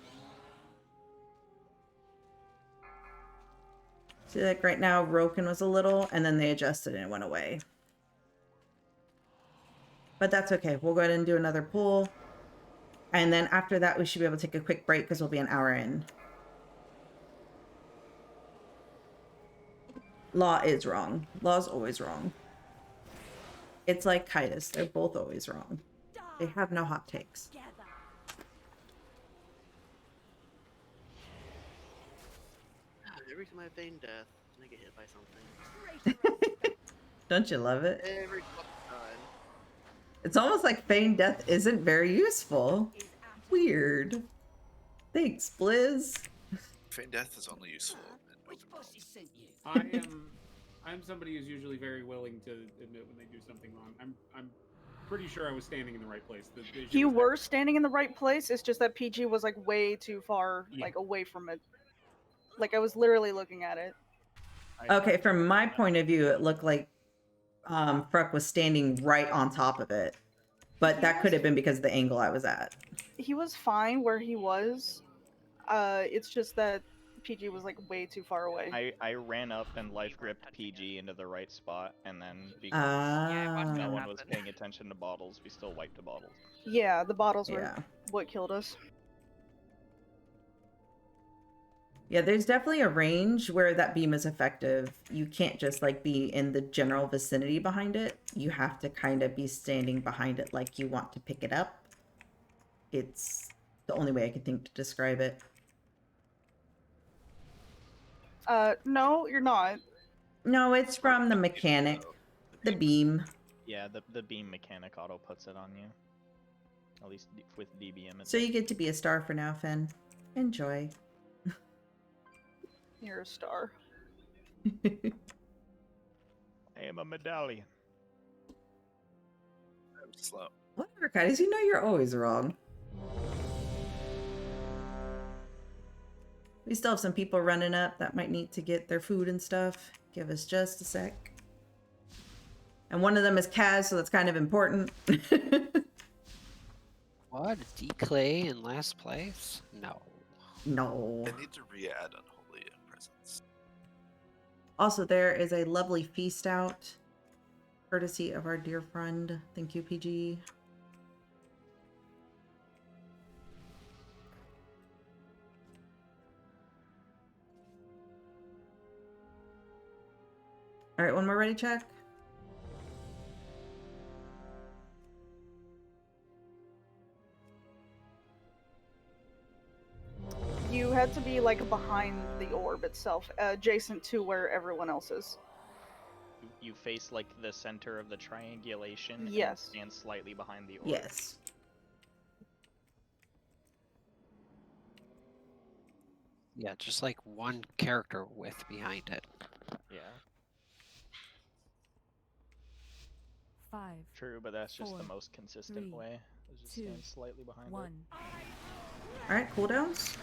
See, like right now, Roken was a little, and then they adjusted and it went away. But that's okay. We'll go ahead and do another pull. And then after that, we should be able to take a quick break because we'll be an hour in. Law is wrong. Law's always wrong. It's like Kitus. They're both always wrong. They have no hot takes.
Every time I feign death, I get hit by something.
Don't you love it?
Every fucking time.
It's almost like feign death isn't very useful. Weird. Thanks, Blizz.
Feign death is only useful in open world.
I'm somebody who's usually very willing to admit when they do something wrong. I'm pretty sure I was standing in the right place. The issue
You
was
were standing in the right place. It's just that PG was like way too far,
Yeah.
like away from it. Like I was literally looking at it.
Okay, from my point of view, it looked like Fruck was standing right on top of it. But that could have been because of the angle I was at.
He was fine where he was. It's just that PG was like way too far away.
I ran up and life gripped PG into the right spot, and then because
Ah.
no one was paying attention to bottles, we still wiped the bottles.
Yeah, the bottles were
Yeah.
what killed us.
Yeah, there's definitely a range where that beam is effective. You can't just like be in the general vicinity behind it. You have to kind of be standing behind it like you want to pick it up. It's the only way I can think to describe it.
No, you're not.
No, it's from the mechanic. The beam.
Yeah, the beam mechanic auto puts it on you. At least with DBM.
So you get to be a star for now, Finn. Enjoy.
You're a star.
I am a medallion.
I'm slow.
Whatever, guys. You know you're always wrong. We still have some people running up that might need to get their food and stuff. Give us just a sec. And one of them is Kaz, so that's kind of important.
What? D-Clay in last place? No.
No.
I need to re-add Unholy Presence.
Also, there is a lovely feast out, courtesy of our dear friend. Thank you, PG. All right, when we're ready, check.
You had to be like behind the orb itself, adjacent to where everyone else is.
You face like the center of the triangulation.
Yes.
And stand slightly behind the orb.
Yes.
Yeah, just like one character width behind it.
Yeah.
5.
True, but that's just the
4,
most consistent
3,
way. Is just
2,
stand slightly behind
1.
it.
All right, cooldowns.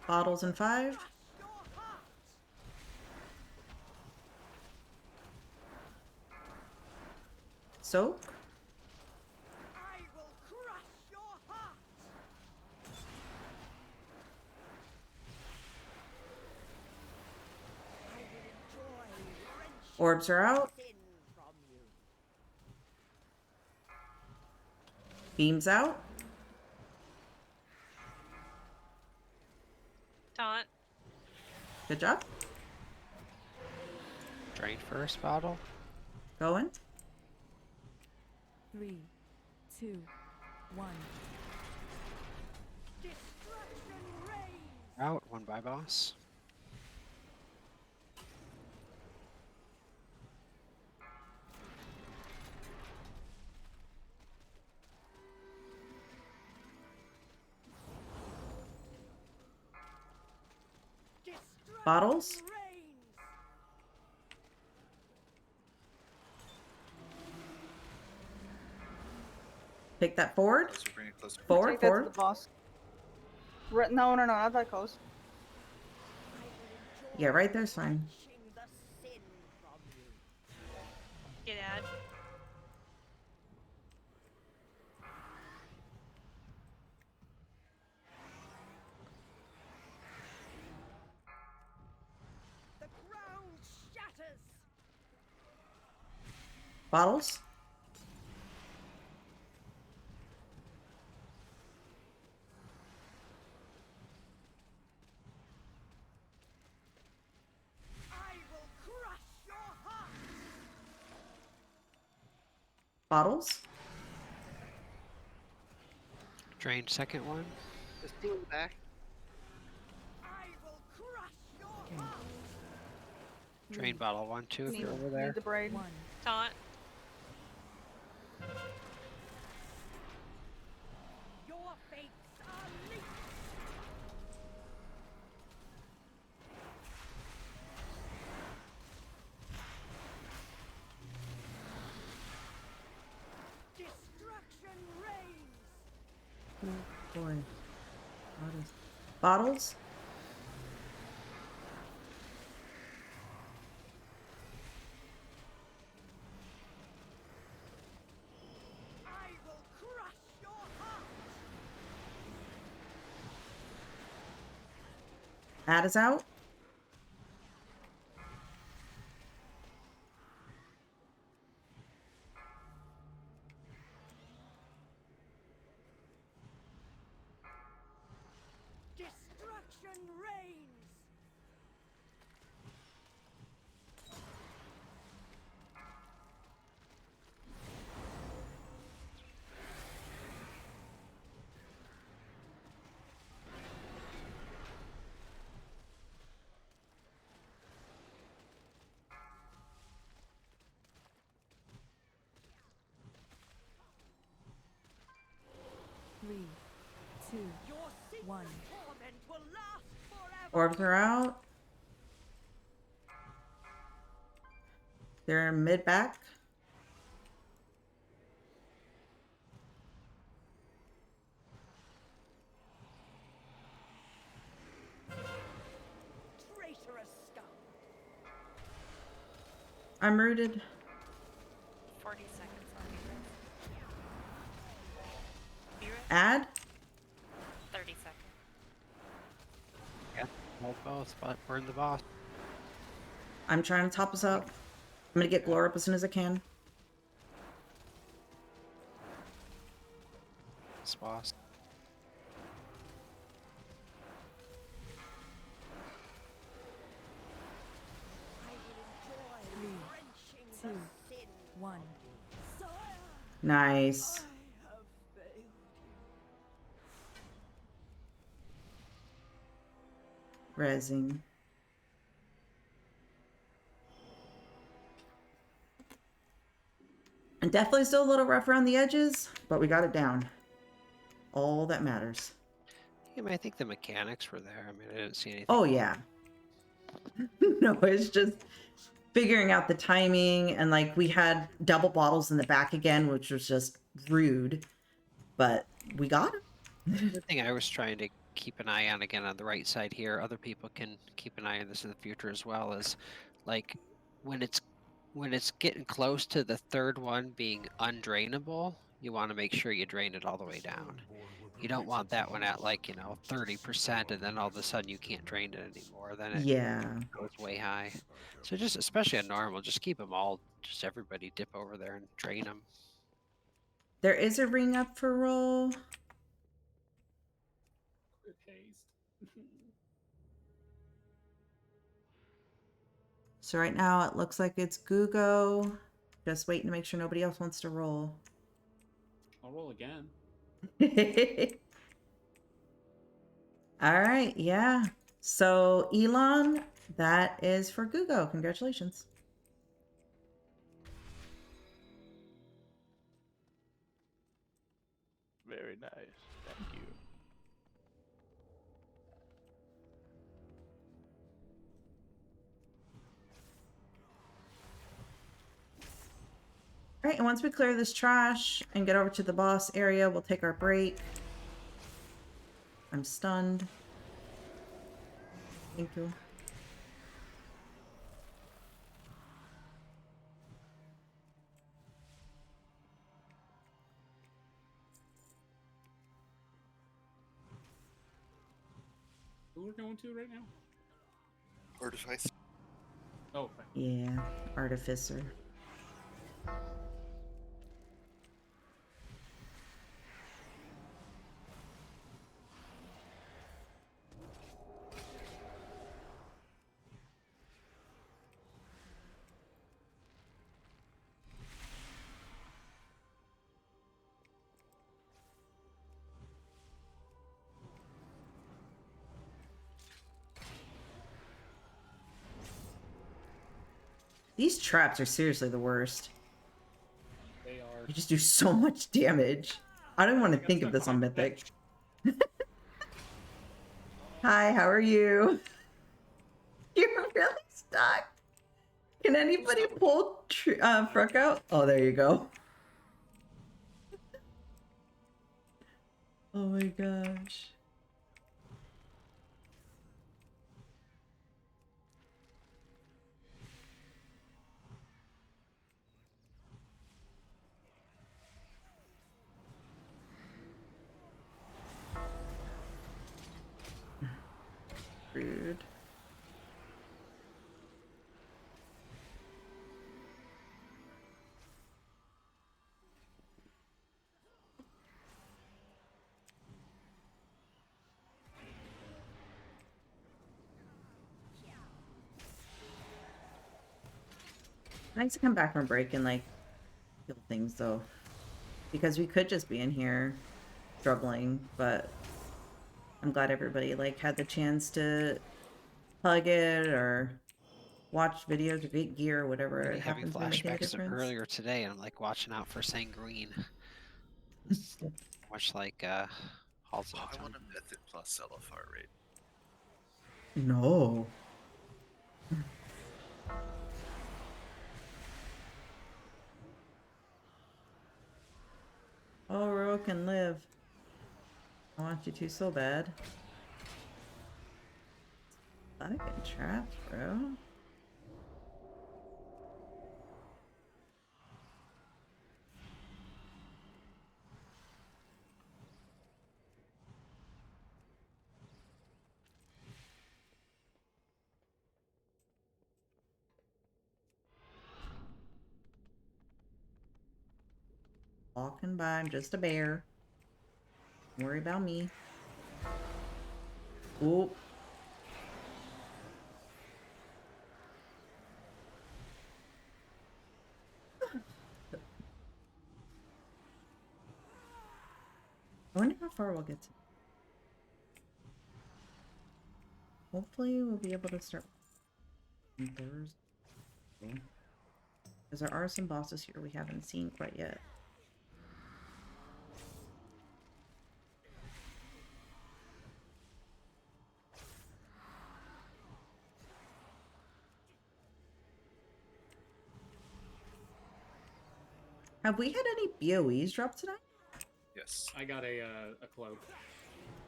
Bottles in 5. Soak. Orbs are out. Beams out.
Taunt.
Good job.
Drain first bottle.
Going.
3, 2, 1.
Out. One by boss.
Bottles. Take that forward.
Closer, bring it closer.
Forward,
Take that to
forward.
the boss. No, not that close.
Yeah, right there's fine.
Get ad.
The ground shatters.
Bottles.
I will crush your heart.
Bottles.
Drain second one.
Just two in the back.
I will crush your heart.
Drain bottle 1, 2 if
Need,
you're over there.
need the braid.
Taunt.
Your fates are linked. Destruction reigns.
Oh boy. Bottles.
I will crush your heart.
Ad is out.
Destruction reigns.
Three, two,
Your secret
1.
torment will last forever.
Orbs are out. They're mid back.
Traitorous scum.
I'm rooted.
40 seconds on you.
Ad.
30 seconds.
Yeah. Hold both, but burn the boss.
I'm trying to top us up. I'm gonna get Glor up as soon as I can.
This boss.
Three, two, 1.
Nice. Rezzing. And definitely still a little rough around the edges, but we got it down. All that matters.
Yeah, I mean, I think the mechanics were there. I mean, I didn't see anything.
Oh yeah. No, it's just figuring out the timing, and like we had double bottles in the back again, which was just rude, but we got it.
The thing I was trying to keep an eye on again on the right side here, other people can keep an eye on this in the future as well, is like when it's getting close to the third one being undrainable, you want to make sure you drain it all the way down. You don't want that one at like, 30% and then all of a sudden you can't drain it anymore. Then it goes way high. So just, especially on normal, just keep them all, just everybody dip over there and drain them.
There is a ring up for roll. So right now it looks like it's Gugo. Just waiting to make sure nobody else wants to roll.
I'll roll again.
All right, yeah. So Elon, that is for Gugo. Congratulations.
Very nice. Thank you.
All right, and once we clear this trash and get over to the boss area, we'll take our break. I'm stunned. Thank you.
Who we're going to right now?
Artifice.
Oh, okay.
Yeah, Artificer. These traps are seriously the worst.
They are.
You just do so much damage. I don't want to think of this on Mythic. Hi, how are you? You're really stuck. Can anybody pull Fruck out? Oh, there you go. Oh my gosh. Rude. Nice to come back from break and like heal things though, because we could just be in here struggling, but I'm glad everybody like had the chance to plug it or watch videos or get gear or whatever it
Having
happens to be making a
flashbacks of
difference.
earlier today, and I'm like watching out for Sanguine. Much like Halls of
Oh, I
Time.
want a Method plus LFR rate.
No. Oh, Ro can live. I want you to so bad. I get trapped, bro. Walking by, I'm just a bear. Don't worry about me. Oop. I wonder how far we'll get to. Hopefully we'll be able to start on Thursday. Because there are some bosses here we haven't seen quite yet. Have we had any BOEs drop tonight?
Yes.
I got a cloak.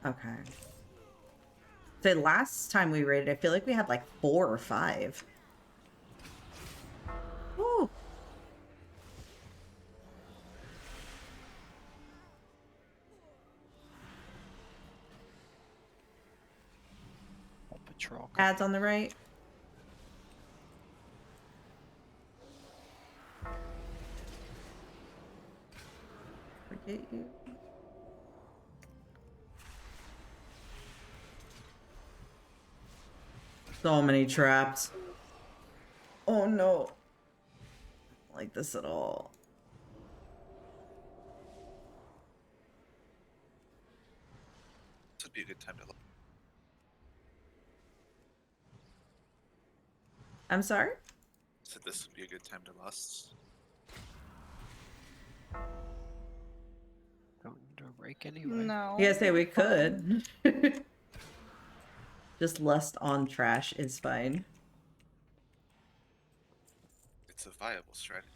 Okay. So last time we raided, I feel like we had like 4 or 5. Woo.
Patrol.
Ads on the right. Forget you. So many traps. Oh no. I don't like this at all.
This would be a good time to look.
I'm sorry?
So this would be a good time to lust.
Don't need to break anyway.
No.
You guys say we could. Just lust on trash is fine.
It's a viable strategy.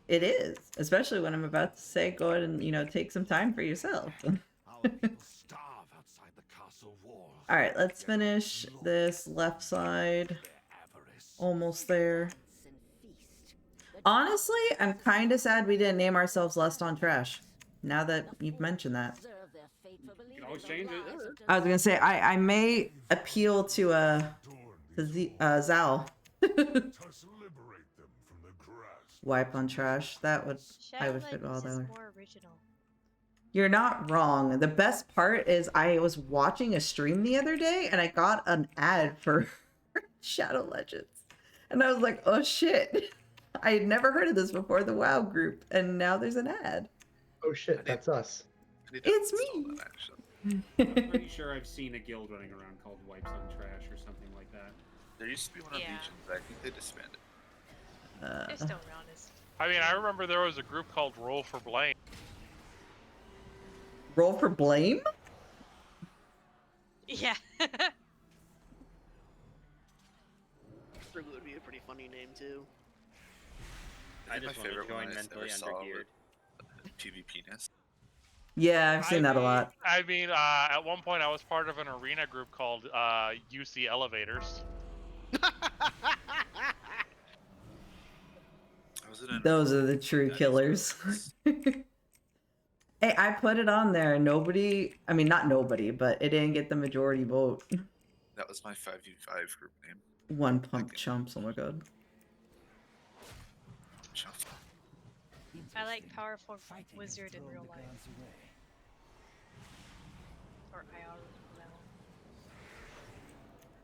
It is, especially when I'm about to say go ahead and, you know, take some time for yourself. All right, let's finish this left side. Almost there. Honestly, I'm kind of sad we didn't name ourselves Lust on Trash. Now that you've mentioned that.
You can always change it.
I was gonna say I may appeal to Zal. Wipe on trash. That would I would fit well
Shadowlands
there.
is more original.
You're not wrong. The best part is I was watching a stream the other day and I got an ad for Shadow Legends. And I was like, oh shit. I had never heard of this before, the WoW group, and now there's an ad.
Oh shit, that's us.
It's me.
I'm pretty sure I've seen a guild running around called Wipes on Trash or something like that.
There used to be one on Legion, but I think they disbanded.
They're still around.
I mean, I remember there was a group called Roll for Blame.
Roll for Blame?
Yeah.
Struggle would be a pretty funny name too.
I
think
just
my
want to
favorite
join
one I
mentally
ever saw
undergeared.
PvPness.
Yeah, I've seen that a lot.
I mean, at one point I was part of an arena group called UC Elevators.
Those are the true killers. Hey, I put it on there. Nobody, I mean, not nobody, but it didn't get the majority vote.
That was my 5v5 group name.
One pump chumps, oh my god.
I like powerful wizard in real life. Or IR.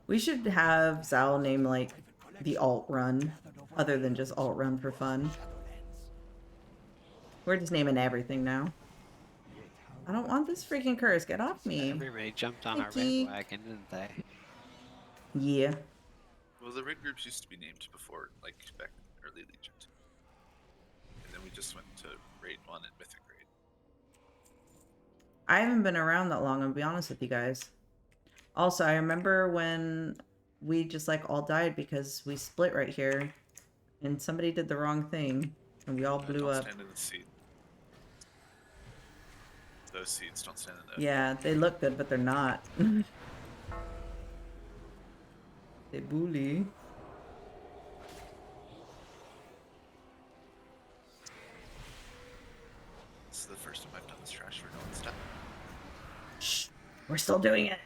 We should have Zal name like the alt run, other than just alt run for fun. We're just naming everything now. I don't want this freaking curse. Get off me.
Everybody jumped on our
Mickey.
bandwagon, didn't they?
Yeah.
Well, the raid groups used to be named before, like back in early Legion. And then we just went to Raid 1 and Mythic Raid.
I haven't been around that long, I'll be honest with you guys. Also, I remember when we just like all died because we split right here and somebody did the wrong thing and we all blew
Don't
up.
stand in the seed. Those seeds don't stand in there.
Yeah, they look good, but they're not. They bully.
This is the first time I've done this trash for no one's done.
Shh, we're still doing it.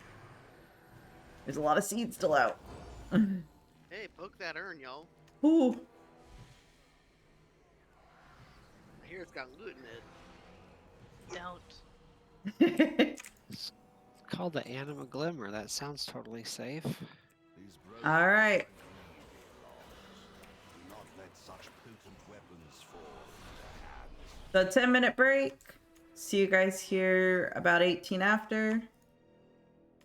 There's a lot of seeds still out.
Hey, poke that urn, y'all.
Ooh.
I hear it's got loot in it.
Don't.
It's called the Anima Glimmer. That sounds totally safe.
All right. So 10-minute break. See you guys here about 18 after.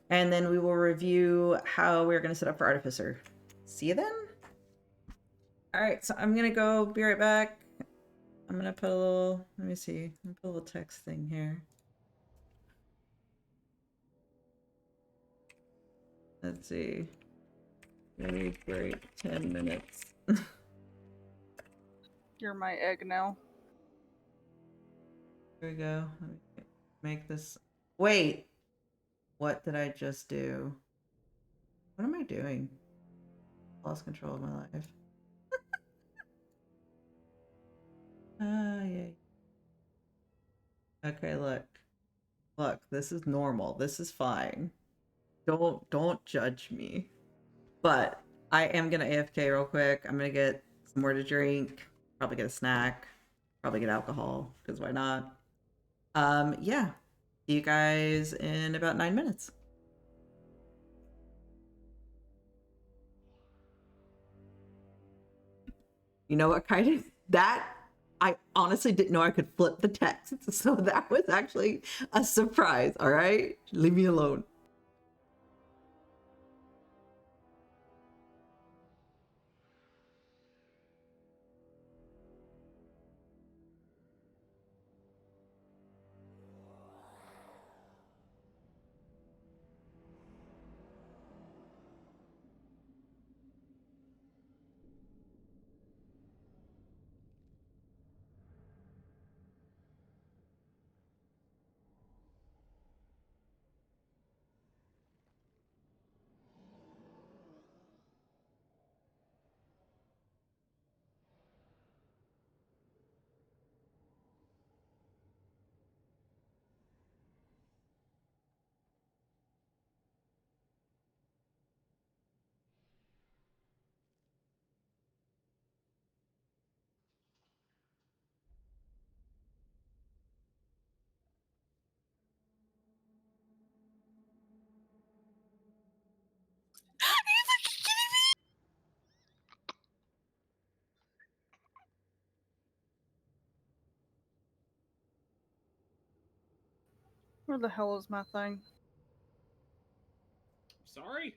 And then we will review how we're going to set up for Artificer. See you then. All right, so I'm going to go be right back. I'm going to put a little, let me see. I'm going to put a little text thing here. Let's see. Really break 10 minutes.
You're my egg now.
Here we go. Let me make this. Wait. What did I just do? What am I doing? Lost control of my life. Yay. Okay, look. Look, this is normal. This is fine. Don't judge me. But I am gonna AFK real quick. I'm gonna get some more to drink, probably get a snack, probably get alcohol, because why not? Yeah. See you guys in about 9 minutes. You know what kind of that? I honestly didn't know I could flip the text, so that was actually a surprise. All right, leave me alone.
Where the hell is my thing?
Sorry?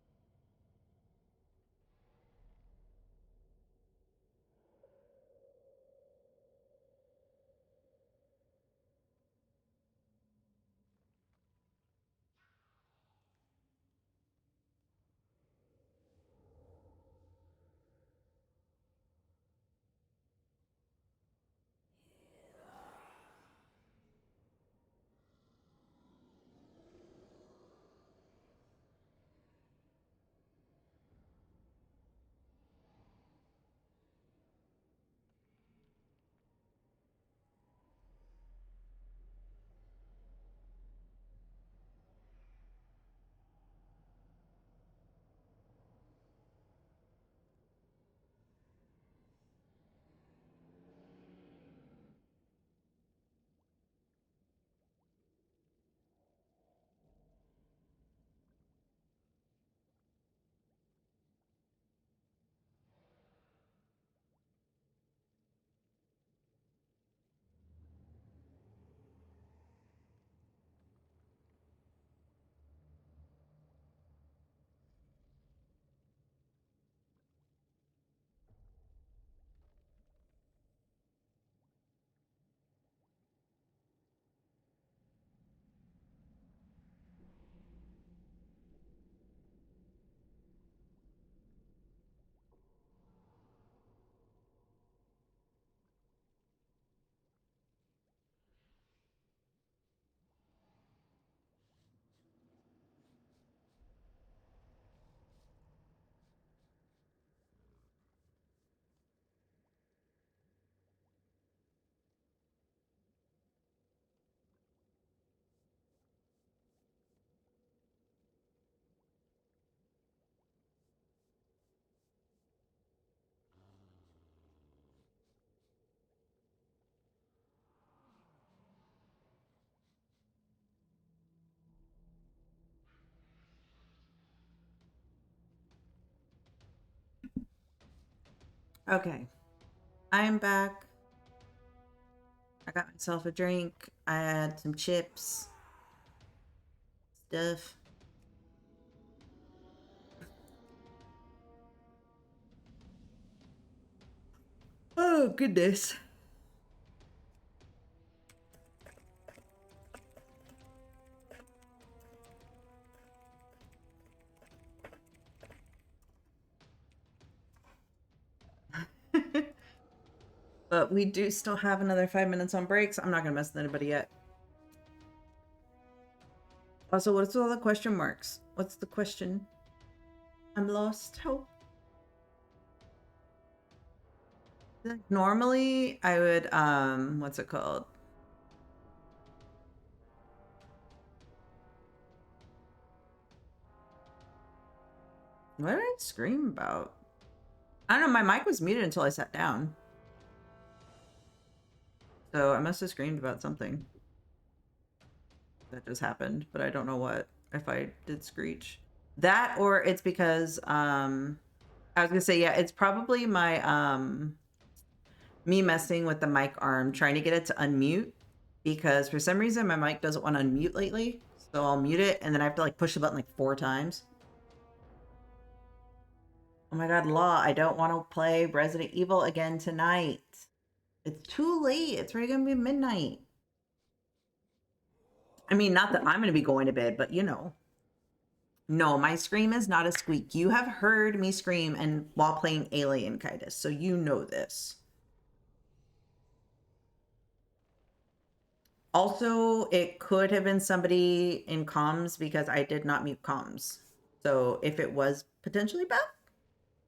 Okay, I'm back. I got myself a drink. I had some chips, stuff. Oh, goodness. But we do still have another 5 minutes on breaks. I'm not going to mess with anybody yet. Also, what's all the question marks? What's the question? I'm lost. Help. Normally, I would, what's it called? What did I scream about? I don't know. My mic was muted until I sat down. So I must have screamed about something that just happened, but I don't know what, if I did screech. That, or it's because, I was gonna say, yeah, it's probably my, me messing with the mic arm, trying to get it to unmute, because for some reason my mic doesn't want to unmute lately. So I'll mute it, and then I have to like push the button like 4 times. Oh my god, Law, I don't want to play Resident Evil again tonight. It's too late. It's already gonna be midnight. I mean, not that I'm gonna be going to bed, but you know. No, my scream is not a squeak. You have heard me scream and while playing Alien, Kaitis, so you know this. Also, it could have been somebody in comms because I did not mute comms. So if it was potentially Beth,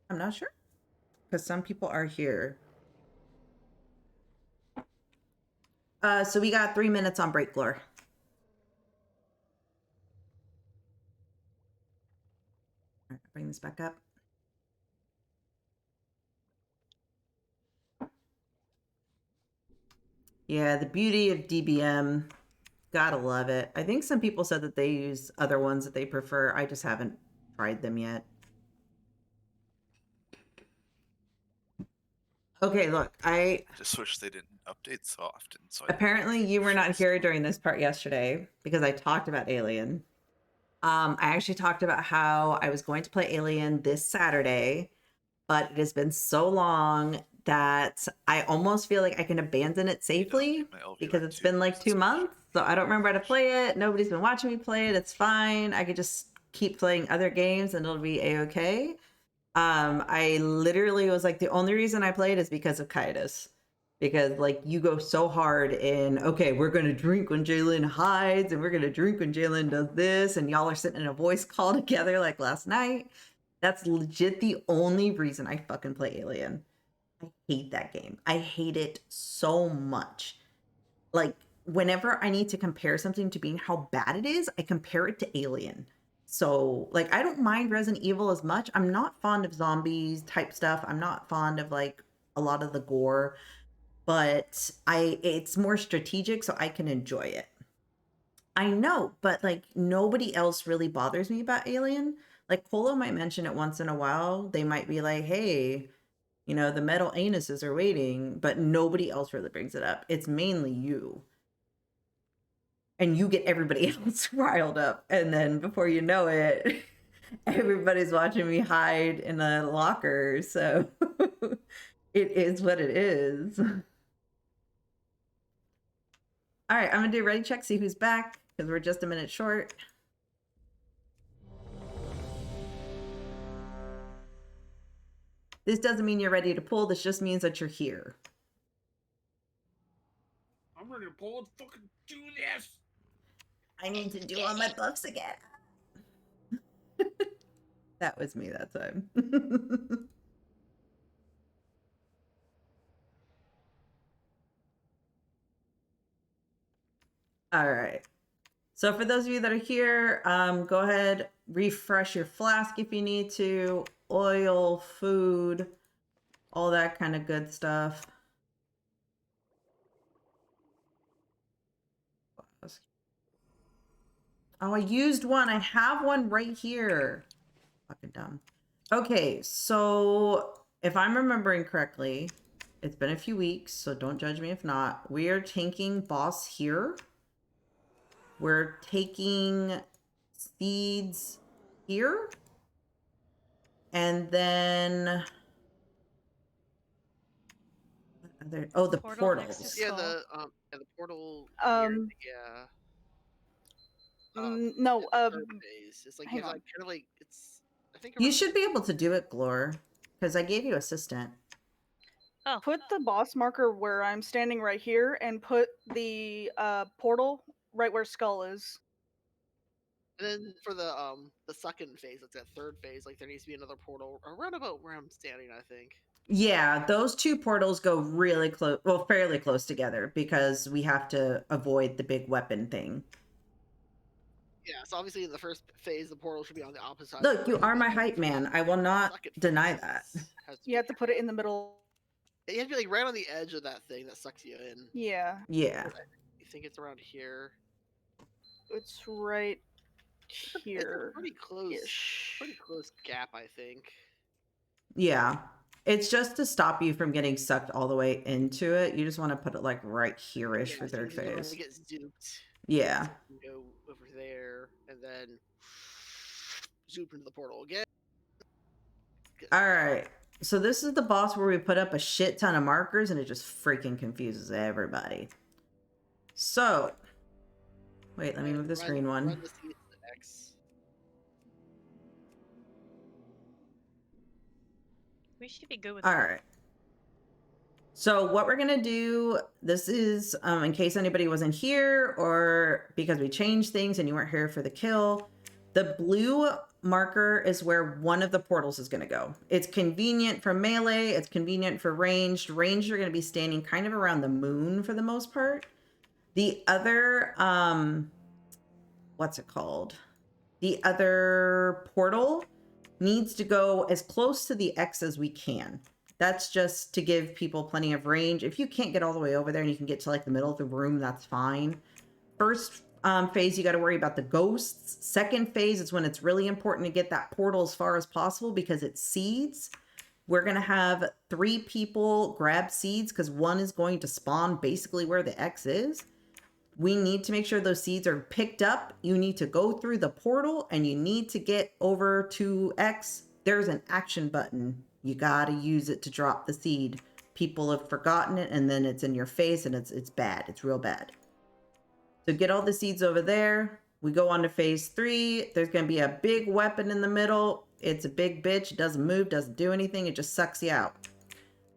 I'm not sure. Because some people are here. So we got 3 minutes on break, Glor. All right, bring this back up. Yeah, the beauty of DBM. Gotta love it. I think some people said that they use other ones that they prefer. I just haven't tried them yet. Okay, look, I
just wish they didn't update so often. So
apparently you were not here during this part yesterday because I talked about Alien. I actually talked about how I was going to play Alien this Saturday, but it has been so long that I almost feel like I can abandon it safely because it's been like 2 months. So I don't remember how to play it. Nobody's been watching me play it. It's fine. I could just keep playing other games and it'll be a-okay. I literally was like, the only reason I played is because of Kaitis. Because like you go so hard in, okay, we're gonna drink when Jalen hides, and we're gonna drink when Jalen does this, and y'all are sitting in a voice call together like last night. That's legit the only reason I fucking play Alien. I hate that game. I hate it so much. Like whenever I need to compare something to being how bad it is, I compare it to Alien. So like I don't mind Resident Evil as much. I'm not fond of zombies type stuff. I'm not fond of like a lot of the gore, but it's more strategic so I can enjoy it. I know, but like nobody else really bothers me about Alien. Like Polo might mention it once in a while. They might be like, hey, you know, the metal anuses are waiting, but nobody else really brings it up. It's mainly you. And you get everybody else riled up. And then before you know it, everybody's watching me hide in a locker. So it is what it is. All right, I'm gonna do a ready check, see who's back, because we're just a minute short. This doesn't mean you're ready to pull, this just means that you're here.
I'm ready to pull and fucking do this.
I need to do all my buffs again. That was me that time. All right. So for those of you that are here, go ahead, refresh your flask if you need to, oil, food, all that kind of good stuff. Oh, I used one. I have one right here. Fucking dumb. Okay, so if I'm remembering correctly, it's been a few weeks, so don't judge me if not. We are taking boss here. We're taking seeds here. And then the portals.
Yeah, the portal. Yeah.
No.
Third phase. It's like
hang
you have
on.
like kind of like it's. I think
You should be able to do it, Glor, because I gave you assistant.
Oh.
Put the boss marker where I'm standing right here, and put the portal right where Skull is.
And then for the second phase, like that third phase, like there needs to be another portal around about where I'm standing, I think.
Yeah, those two portals go really close, well, fairly close together because we have to avoid the big weapon thing.
Yeah, so obviously in the first phase, the portal should be on the opposite side.
Look, you are my hype man. I will not deny that.
You have to put it in the middle.
You have to be like right on the edge of that thing that sucks you in.
Yeah.
Yeah.
You think it's around here?
It's right here.
It's a pretty close gap, I think.
Yeah. It's just to stop you from getting sucked all the way into it. You just want to put it like right here-ish for third
You don't want
phase.
to get zooped.
Yeah.
So you can go over there and then zoop into the portal again.
All right. So this is the boss where we put up a shit ton of markers and it just freaking confuses everybody. So, wait, let me move this green one.
Run the seeds to the X.
We should be good with
All
that.
right. So what we're going to do, this is in case anybody wasn't here or because we changed things and you weren't here for the kill. The blue marker is where one of the portals is going to go. It's convenient for melee. It's convenient for ranged. Ranged are going to be standing kind of around the moon for the most part. The other, what's it called? The other portal needs to go as close to the X as we can. That's just to give people plenty of range. If you can't get all the way over there and you can get to like the middle of the room, that's fine. First phase, you got to worry about the ghosts. Second phase is when it's really important to get that portal as far as possible because it's seeds. We're going to have 3 people grab seeds because one is going to spawn basically where the X is. We need to make sure those seeds are picked up. You need to go through the portal and you need to get over to X. There's an action button. You got to use it to drop the seed. People have forgotten it and then it's in your face and it's bad. It's real bad. So get all the seeds over there. We go on to phase 3. There's going to be a big weapon in the middle. It's a big bitch. It doesn't move, doesn't do anything. It just sucks you out.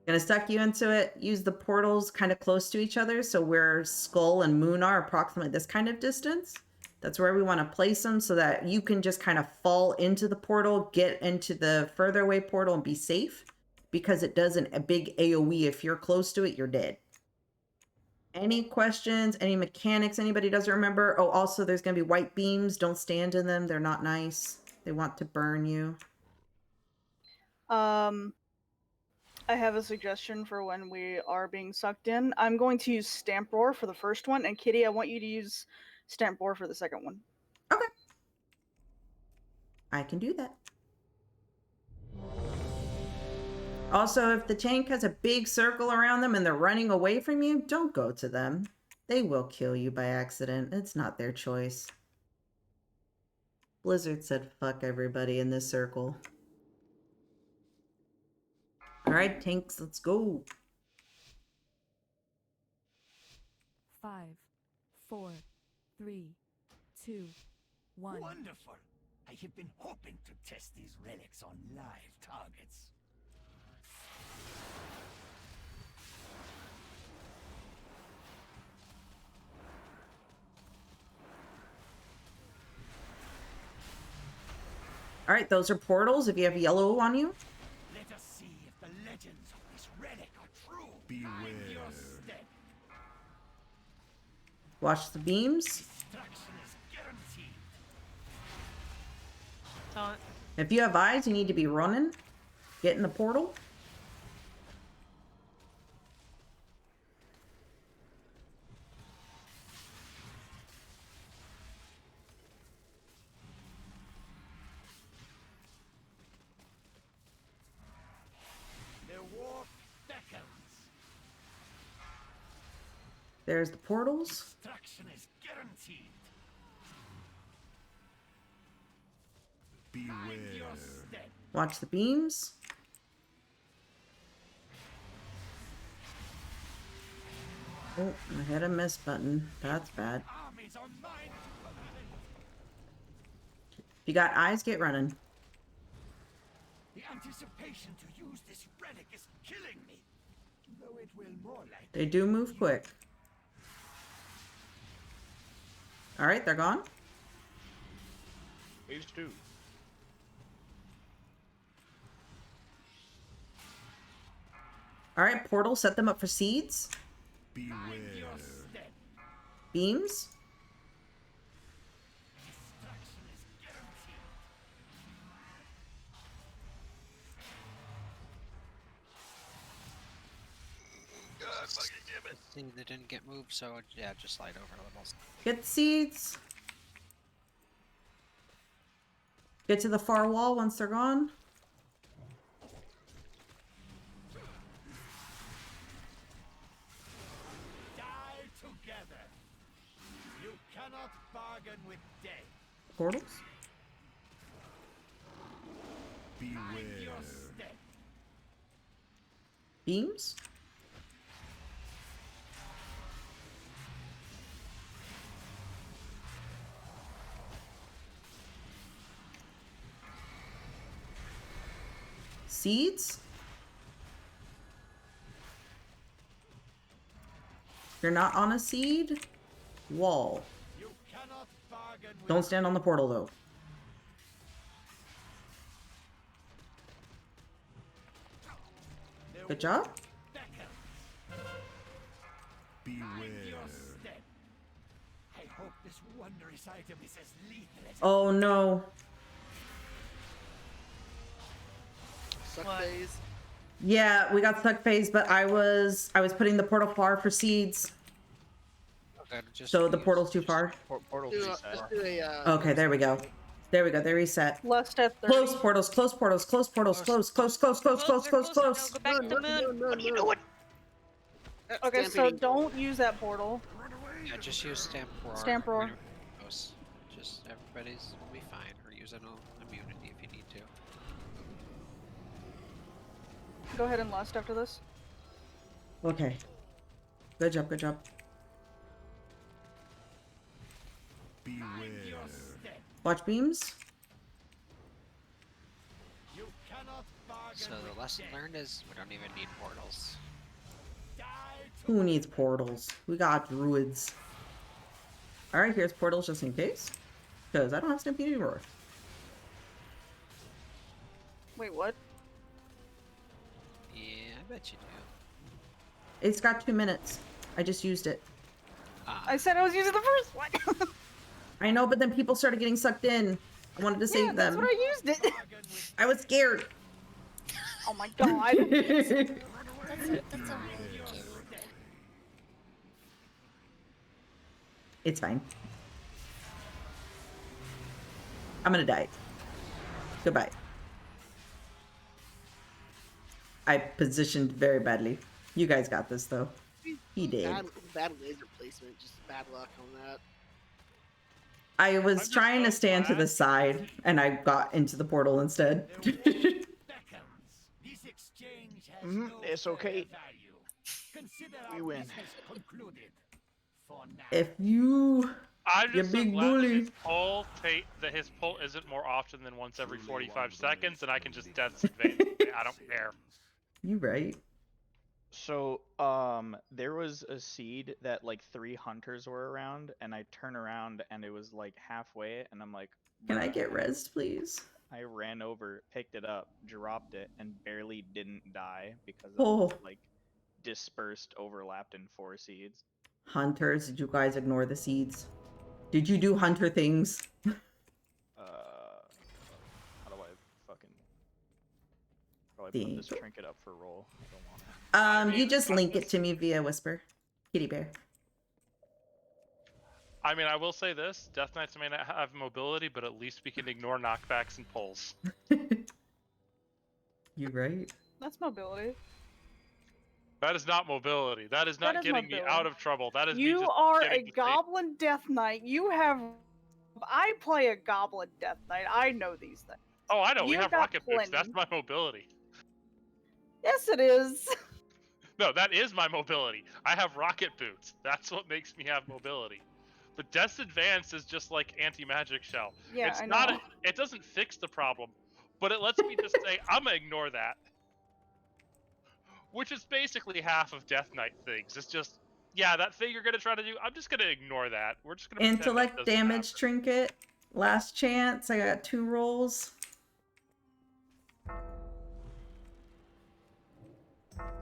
Gonna suck you into it. Use the portals kind of close to each other. So where Skull and Moon are approximately this kind of distance. That's where we want to place them so that you can just kind of fall into the portal, get into the further away portal and be safe. Because it does a big AoE. If you're close to it, you're dead. Any questions? Any mechanics anybody doesn't remember? Oh, also there's going to be white beams. Don't stand in them. They're not nice. They want to burn you.
I have a suggestion for when we are being sucked in. I'm going to use Stamp Roar for the first one, and Kitty, I want you to use Stamp Roar for the second one.
Okay. I can do that. Also, if the tank has a big circle around them and they're running away from you, don't go to them. They will kill you by accident. It's not their choice. Blizzard said fuck everybody in this circle. Alright, tanks, let's go.
5, 4, 3, 2, 1.
Wonderful! I have been hoping to test these relics on live targets.
Alright, those are portals if you have yellow on you.
Let us see if the legends of this relic are true.
Beware.
Mind your step.
Watch the beams.
Destruction is guaranteed.
Don't.
If you have eyes, you need to be running. Get in the portal.
The war beckons.
There's the portals.
Destruction is guaranteed. Mind your step.
Watch the beams. Oh, I hit a miss button. That's bad.
Armies are mine.
If you got eyes, get running.
The anticipation to use this relic is killing me. Though it will more likely.
They do move quick. Alright, they're gone.
Phase 2.
Alright, portal, set them up for seeds.
Beware.
Beams.
Destruction is guaranteed.
God fucking damn it.
See, they didn't get moved, so yeah, just slide over a little.
Get the seeds. Get to the far wall once they're gone.
bargain with death.
Portals?
Mind your step.
Beams? Seeds? You're not on a seed? Wall.
You cannot bargain with
Don't stand on the portal though. Good job.
Mind your step. I hope this wondrous item is as lethal as
Oh no.
Suck phase.
Yeah, we got stuck phase, but I was putting the portal far for seeds. So the portal's too far.
Portal's
Do a-
reset.
just do a,
Okay, there we go. There we go. They reset.
Left at 30.
Close portals, close portals, close portals, close, close, close, close, close, close, close.
Go back to the moon.
What are you doing?
Okay, so don't use that portal.
Yeah, just use Stamp Roar.
Stamp Roar.
whenever it goes. Just everybody's will be fine, or use an immunity if you need to.
Go ahead and lust after this.
Okay. Good job, good job.
mind your step.
Watch beams.
You cannot bargain
So
with
the lesson
death.
learned is we don't even need portals.
Die
Who needs portals? We got druids. Alright, here's portals just in case. Because I don't have Stampede anymore.
Wait, what?
Yeah, I bet you do.
It's got 2 minutes. I just used it.
I said I was using the first one.
I know, but then people started getting sucked in. I wanted to
Yeah,
save
that's
them.
what I used it.
I was scared.
Oh my god.
That's okay.
It's fine. I'm gonna die. Goodbye. I positioned very badly. You guys got this though. He did.
Bad laser placement, just bad luck on that.
I was trying to stand to the side and I got into the portal instead.
this exchange has no
It's okay.
further value. Consider
We
our
win.
business concluded. For now.
If you
I'm
you
just so
big
glad that
bully.
his pull isn't more often than once every 45 seconds, and I can just death advance. I don't care.
You right.
So, there was a seed that like 3 hunters were around, and I turn around and it was like halfway, and I'm like,
Can I
"Bruh."
get rezzed, please?
I ran over, picked it up, dropped it, and barely didn't die because
Oh.
of like dispersed, overlapped in 4 seeds.
Hunters, did you guys ignore the seeds? Did you do hunter things?
How do I fucking? How do I put this
Thank you.
trinket up for roll? I don't want it.
You just link it to me via Whisper. Kitty bear.
I mean, I will say this: Death Knights may not have mobility, but at least we can ignore knockbacks and pulls.
You right?
That's mobility.
That is not mobility. That is not
That is
getting me
mobility.
out of trouble. That is me
You
just
are
getting
a
to say-
goblin death knight. You have. I play a goblin death knight. I know these things.
Oh, I know. We
You
have
got
rocket boots. That's
plenty.
my mobility.
Yes, it is.
No, that is my mobility. I have rocket boots. That's what makes me have mobility. But Death's Advance is just like anti-magic shell.
Yeah,
it's
I
not.
know.
It doesn't fix the problem, but it lets me just say I'm gonna ignore that. Which is basically half of Death Knight things. It's just, yeah, that thing you're gonna try to do. I'm just gonna ignore that. We're just gonna pretend that
Intellect
doesn't
damage
happen.
trinket. Last chance. I got 2 rolls.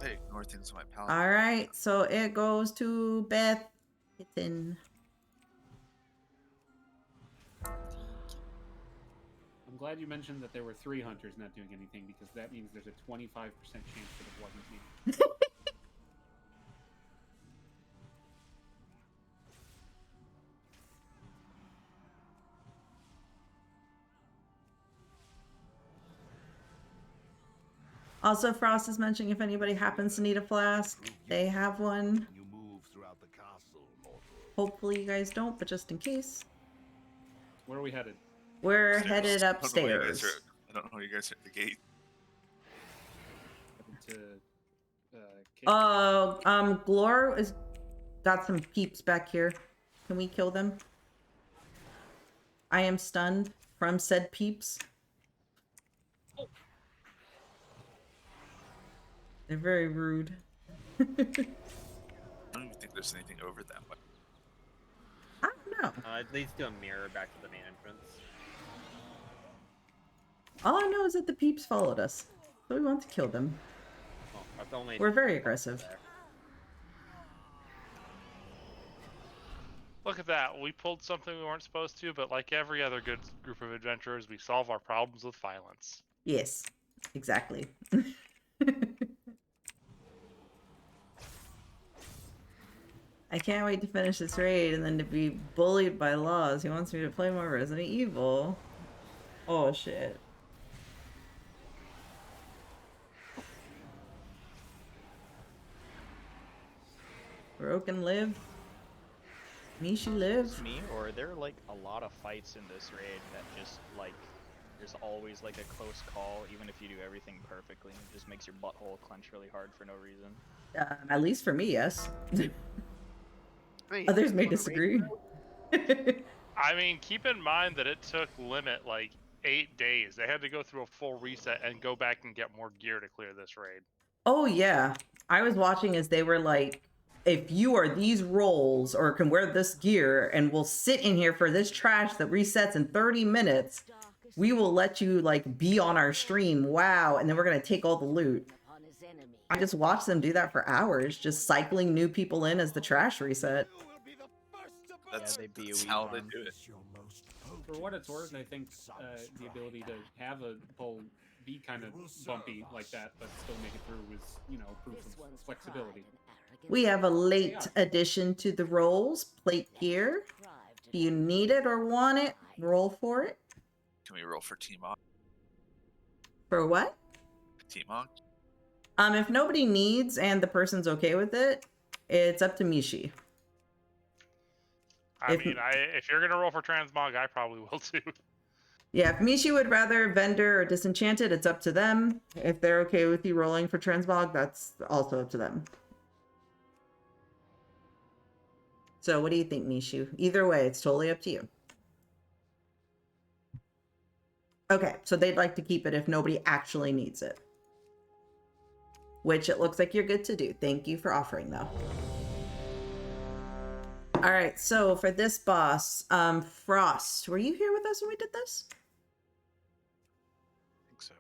I ignore things on my palette.
All right, so it goes to Beth. It's in.
I'm glad you mentioned that there were 3 hunters not doing anything, because that means there's a 25% chance that it wasn't me.
Also, Frost is mentioning if anybody happens to need a flask, they have one.
You move throughout the castle, mortal.
Hopefully you guys don't, but just in case.
Where are we headed?
We're
Upstairs.
headed
I don't know why you guys
upstairs.
are- I don't know why you guys are at the gate.
Headed to
Glor is got some peeps back here. Can we kill them? I am stunned from said peeps. They're very rude.
I don't even think there's anything over that way.
I don't know.
It leads to a mirror back to the main entrance.
All I know is that the peeps followed us. So we want to kill them.
Well, that's only
We're very aggressive.
there.
Look at that. We pulled something we weren't supposed to, but like every other good group of adventurers, we solve our problems with violence.
Yes, exactly. I can't wait to finish this raid and then to be bullied by Laws. He wants me to play more Resident Evil. Oh shit. Broken live. Nishi live.
It's me, or are there like a lot of fights in this raid that just like there's always like a close call, even if you do everything perfectly, it just makes your butthole clench really hard for no reason.
At least for me, yes.
Wait,
Others may
you wanna
disagree.
I mean, keep in mind that it took Limit like 8 days. They had to go through a full reset and go back and get more gear to clear this raid.
Oh yeah, I was watching as they were like, if you are these roles or can wear this gear and will sit in here for this trash that resets in 30 minutes, we will let you like be on our stream. Wow. And then we're going to take all the loot. I just watched them do that for hours, just cycling new people in as the trash reset.
That's,
yeah,
that's how they do it.
For what it's worth, I think the ability to have a pull be kind of bumpy like that, but still make it through is, you know, proof of flexibility.
We have a late addition to the rolls, plate gear. Do you need it or want it? Roll for it.
Can we roll for T-Mog?
For what?
T-Mog?
If nobody needs and the person's okay with it, it's up to Mishi.
If you're gonna roll for transmog, I probably will too.
Yeah, if Mishi would rather vendor or disenchanted, it's up to them. If they're okay with you rolling for transmog, that's also up to them. So what do you think, Nishu? Either way, it's totally up to you. Okay, so they'd like to keep it if nobody actually needs it. Which it looks like you're good to do. Thank you for offering, though. All right, so for this boss, Frost, were you here with us when we did this?
I think so.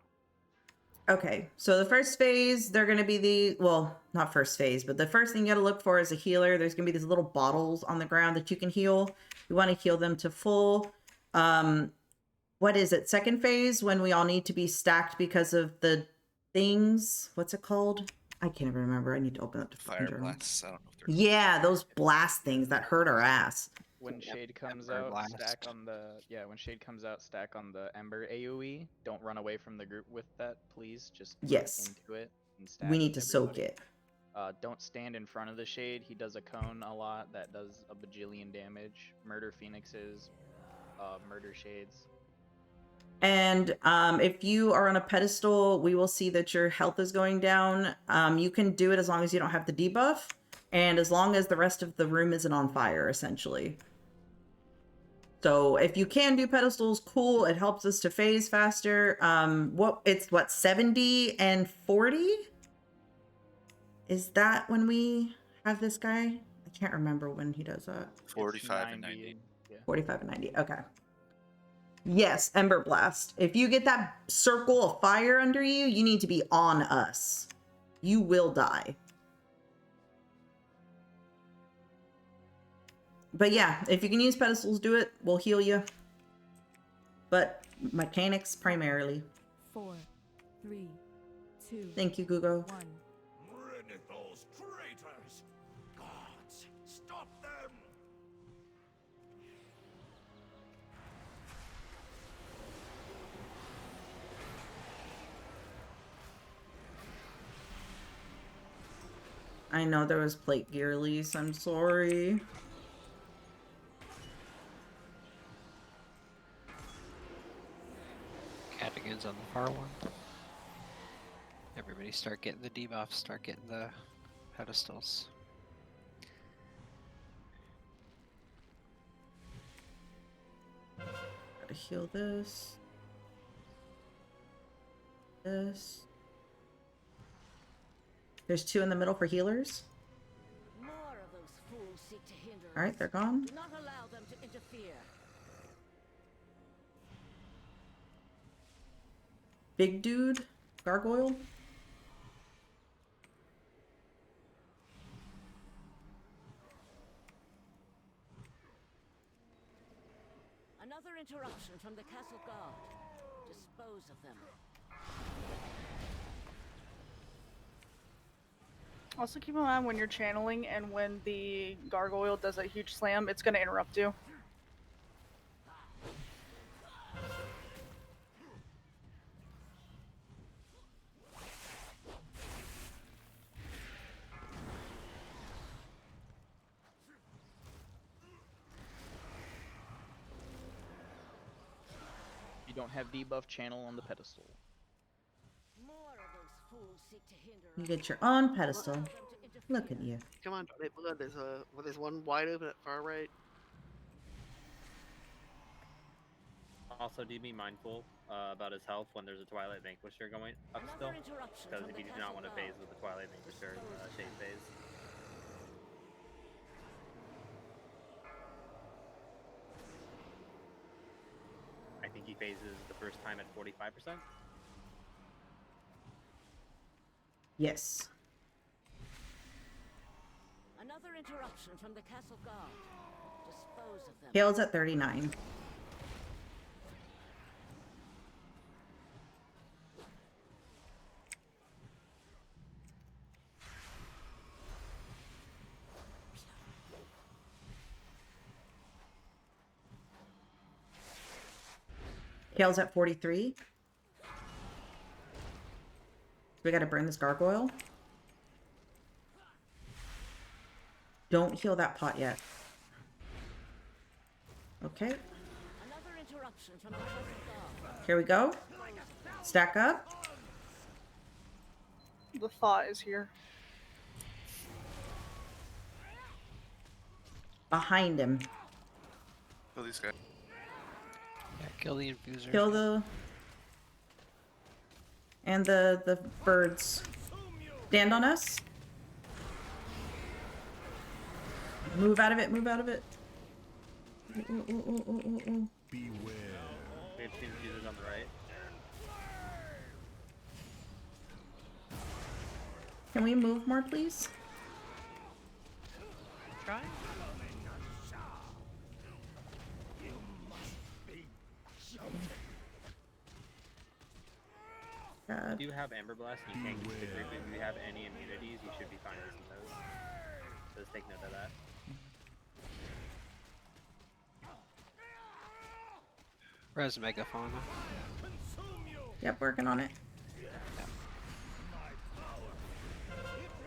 Okay, so the first phase, they're going to be the, well, not first phase, but the first thing you got to look for is a healer. There's going to be these little bottles on the ground that you can heal. You want to heal them to full. What is it? Second phase, when we all need to be stacked because of the things. What's it called? I can't even remember. I need to open up the
Fire
journal.
blasts. I don't know if they're
Yeah, those blast things that hurt our ass.
When Shade comes
Ember
out,
Blast.
stack on the when Shade comes out, stack on the Ember AoE. Don't run away from the group with that, please. Just get
Yes.
into it and stack.
We need
with
to soak
everybody.
it.
Don't stand in front of the Shade. He does a cone a lot that does a bajillion damage. Murder Phoenixes, murder Shades.
And if you are on a pedestal, we will see that your health is going down. You can do it as long as you don't have the debuff, and as long as the rest of the room isn't on fire, essentially. So if you can do pedestals, cool. It helps us to phase faster. What 70 and 40? Is that when we have this guy? I can't remember when he does that.
45 and 90.
Yeah.
45 and 90. Okay. Yes, Ember Blast. If you get that circle of fire under you, you need to be on us. You will die. But yeah, if you can use pedestals, do it. We'll heal you. But mechanics primarily.
4, 3, 2.
Thank you, Gugo.
1.
Rid of those traitors! Gods, stop them!
I know there was plate gear lease. I'm sorry.
dragons on the far one. Everybody start getting the debuffs, start getting the pedestals.
Gotta heal this. This. There's 2 in the middle for healers.
More of those fools seek to hinder
All right,
us.
they're gone.
Do not allow them to interfere.
Big dude, gargoyle.
Another interruption from the castle guard. Dispose of them.
Also keep in mind when you're channeling and when the gargoyle does a huge slam, it's gonna interrupt you.
You don't have debuff channel on the pedestal.
More of those fools seek to hinder
You
us.
get your own pedestal. Look at you.
Come on, Donate Blood. There's one wide open at far right.
Also, do be mindful about his health when there's a Twilight Vanquisher going up still. Because if you do not want to phase with the Twilight Vanquisher shade phase. I think he phases the first time at 45%.
Yes.
Another interruption from the castle guard. Dispose of them.
Kale's at 39. Kale's at 43. We gotta burn this gargoyle. Don't heal that pot yet. Okay.
Another interruption from the castle guard.
Here we go. Stack up.
The thought is here.
Behind him.
Kill these guys.
Yeah, kill the infuser.
Kill the... And the birds. Stand on us. Move out of it, move out of it. Ooh.
Beware.
We have 2 infusers on the right.
Can we move more, please?
Try.
God.
If you have Amber Blast, you can't keep the group. If you have any immunities, you should be fine using those. So just take note of that.
Res Megafauna.
Yep, working on it.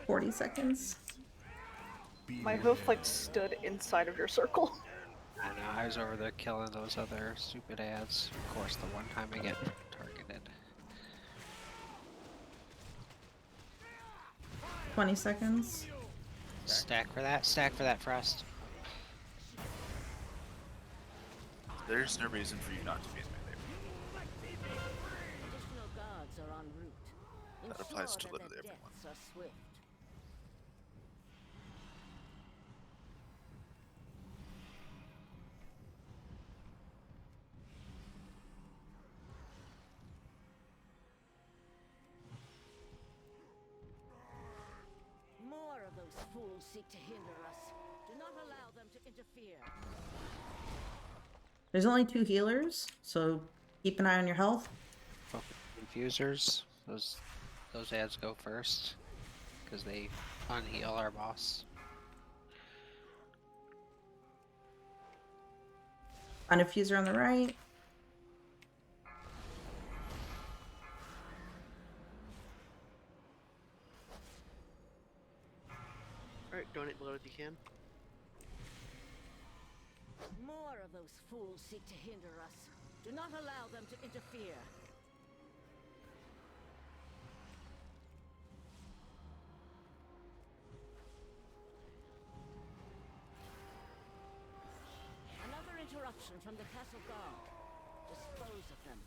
40 seconds.
My hoof like stood inside of your circle.
I know, I was over there killing those other stupid ads. Of course, the one time I get targeted.
20 seconds.
Stack for that, Frost.
There's no reason for you not to be in melee.
Additional guards are en route.
That applies to
Ensure that
literally
their
everyone.
deaths are swift. More of those fools seek to hinder us. Do not allow them to interfere.
There's only 2 healers, so keep an eye on your health.
Infusers, those ads go first because they unheal our boss.
On a fuser on the right.
Alright, Donate Blood if you can.
More of those fools seek to hinder us. Do not allow them to interfere. instruction from the castle guard. Dispose of them.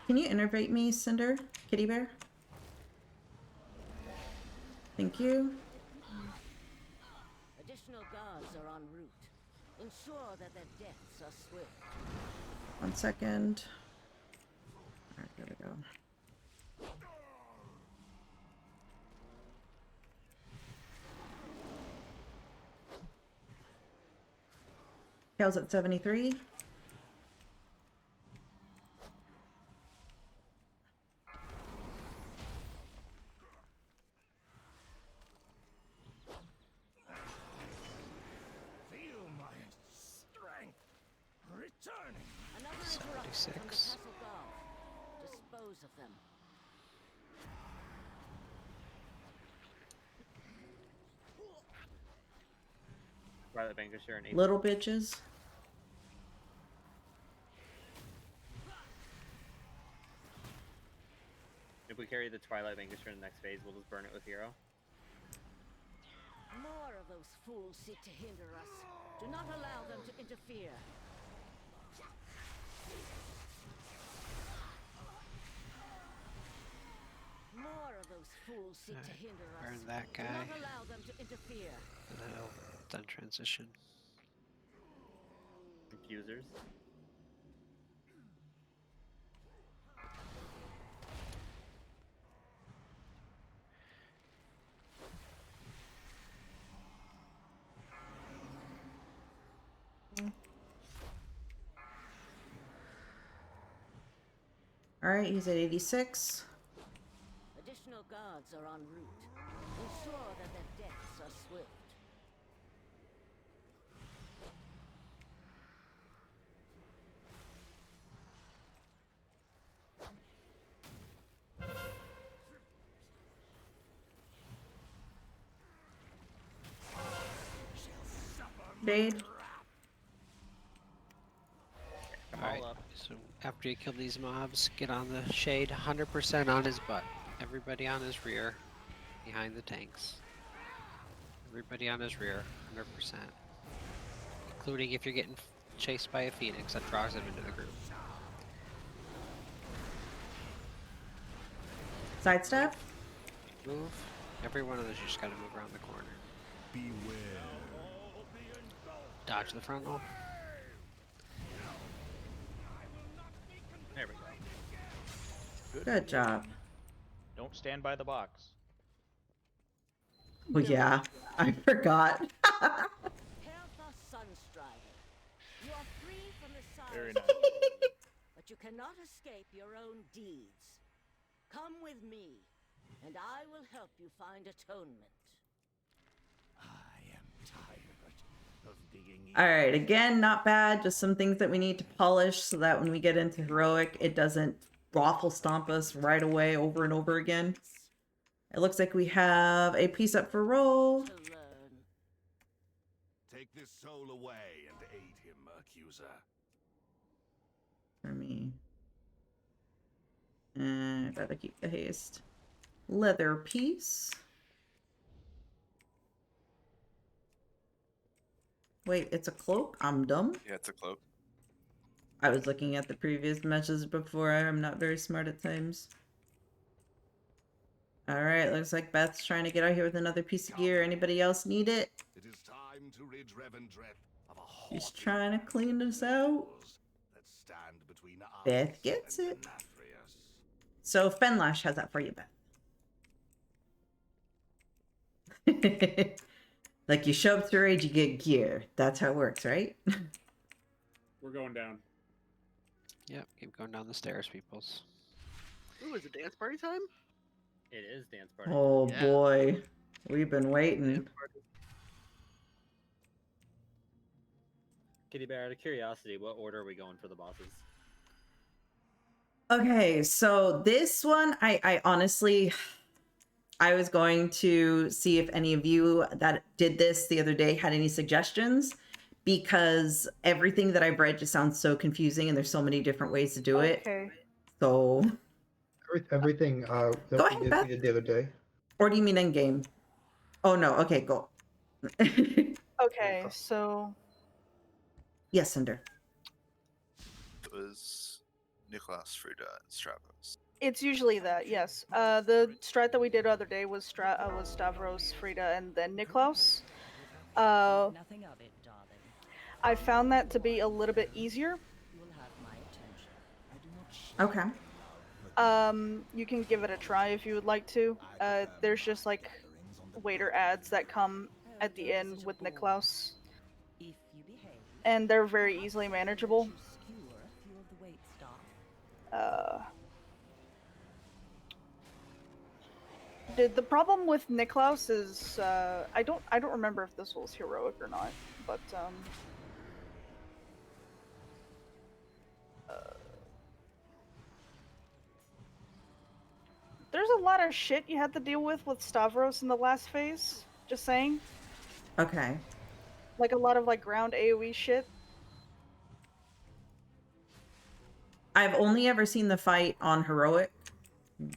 Can you innervate me, Cinder? Kitty Bear? Thank you.
Additional guards are en route. Ensure that their deaths are swift.
1 second. Alright, there we go. Cal's at 73.
Feel my strength returning.
Another interruption from the
76.
castle guard. Dispose of them.
Twilight Vanquisher and
Little bitches.
If we carry the Twilight Vanquisher in the next phase, we'll just burn it with Hero.
More of those fools seek to hinder us. Do not allow them to interfere. More of those fools seek to hinder us.
Burn that
Do
guy.
not allow them to interfere.
And then I'll done transition.
Confusers.
Alright, he's at 86.
Additional guards are en route. Ensure that their deaths are swift.
Jade.
Alright, so after you kill these mobs, get on the shade 100% on his butt. Everybody on his rear, behind the tanks. Everybody on his rear, 100%. Including if you're getting chased by a phoenix, that draws him into the group.
Sidestep.
Move. Every one of those, you just gotta move around the corner.
Beware.
Dodge the frontal.
There we go.
Good job.
Don't stand by the box.
Well, yeah, I forgot.
Help us, Sunstrider. You are free from the side
Very
of
nice.
killing, but you cannot escape your own deeds. Come with me, and I will help you find atonement.
I am tired of digging.
All right, again, not bad. Just some things that we need to polish so that when we get into heroic, it doesn't raffle stomp us right away over and over again. It looks like we have a piece up for roll.
Take this soul away and aid him, accuser.
For me. And I gotta keep the haste. Leather piece. Wait, it's a cloak? I'm dumb.
Yeah, it's a cloak.
I was looking at the previous messages before. I'm not very smart at times. Alright, looks like Beth's trying to get out here with another piece of gear. Anybody else need it?
It is time to rid Revendreth of a
She's trying to clean this out.
that stand between us
Beth gets
and
it.
the Nathrias.
So Fenlash has that for you, Beth. Like you show up to raid, you get gear. That's how it works, right?
We're going down.
Yep, keep going down the stairs, peoples.
Ooh, is it dance party time?
It is dance party.
Oh boy. We've been waiting.
Kitty Bear, out of curiosity, what order are we going for the bosses?
Okay, so this one, I honestly, I was going to see if any of you that did this the other day had any suggestions, because everything that I've read just sounds so confusing and there's so many different ways to do it.
Okay.
So
Everything
Go
that
ahead,
we
Beth.
did the other day.
Or do you mean in game? Oh no. Okay, go.
Okay, so
Yes, Cinder.
It was Nicholas, Frida, and Stravos.
it's usually that, yes. The strat that we did the other day was Stavros, Frida, and then Niklaus.
Nothing of it, darling.
I found that to be a little bit easier.
You will have my attention.
Okay.
You can give it a try if you would like to. There's just like waiter ads that come at the end with Niklaus.
If you behave,
And they're very easily manageable.
skewer a few of the wait staff.
The problem with Niklaus is I don't remember if this was heroic or not, but there's a lot of shit you had to deal with Stavros in the last phase. Just saying.
Okay.
Like a lot of like ground AoE shit.
I've only ever seen the fight on heroic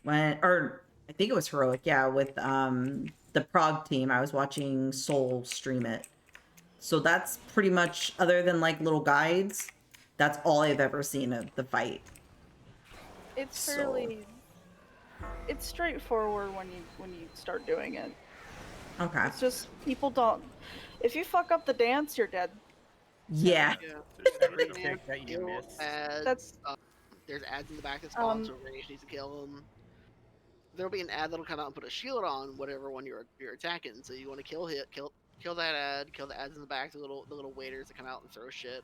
or I think it was heroic, yeah, with the Prague team. I was watching Soul stream it. So that's pretty much, other than like little guides, that's all I've ever seen of the fight.
It's fairly it's straightforward when you start doing it.
Okay.
It's just people don't. If you fuck up the dance, you're dead.
Yeah.
Every man
that you miss.
Ads, there's ads in the back that spawn, so Rage needs to kill them. There'll be an ad that'll come out and put a shield on whatever one you're attacking. So you want to kill that ad, kill the ads in the back, the little waiters that come out and throw shit.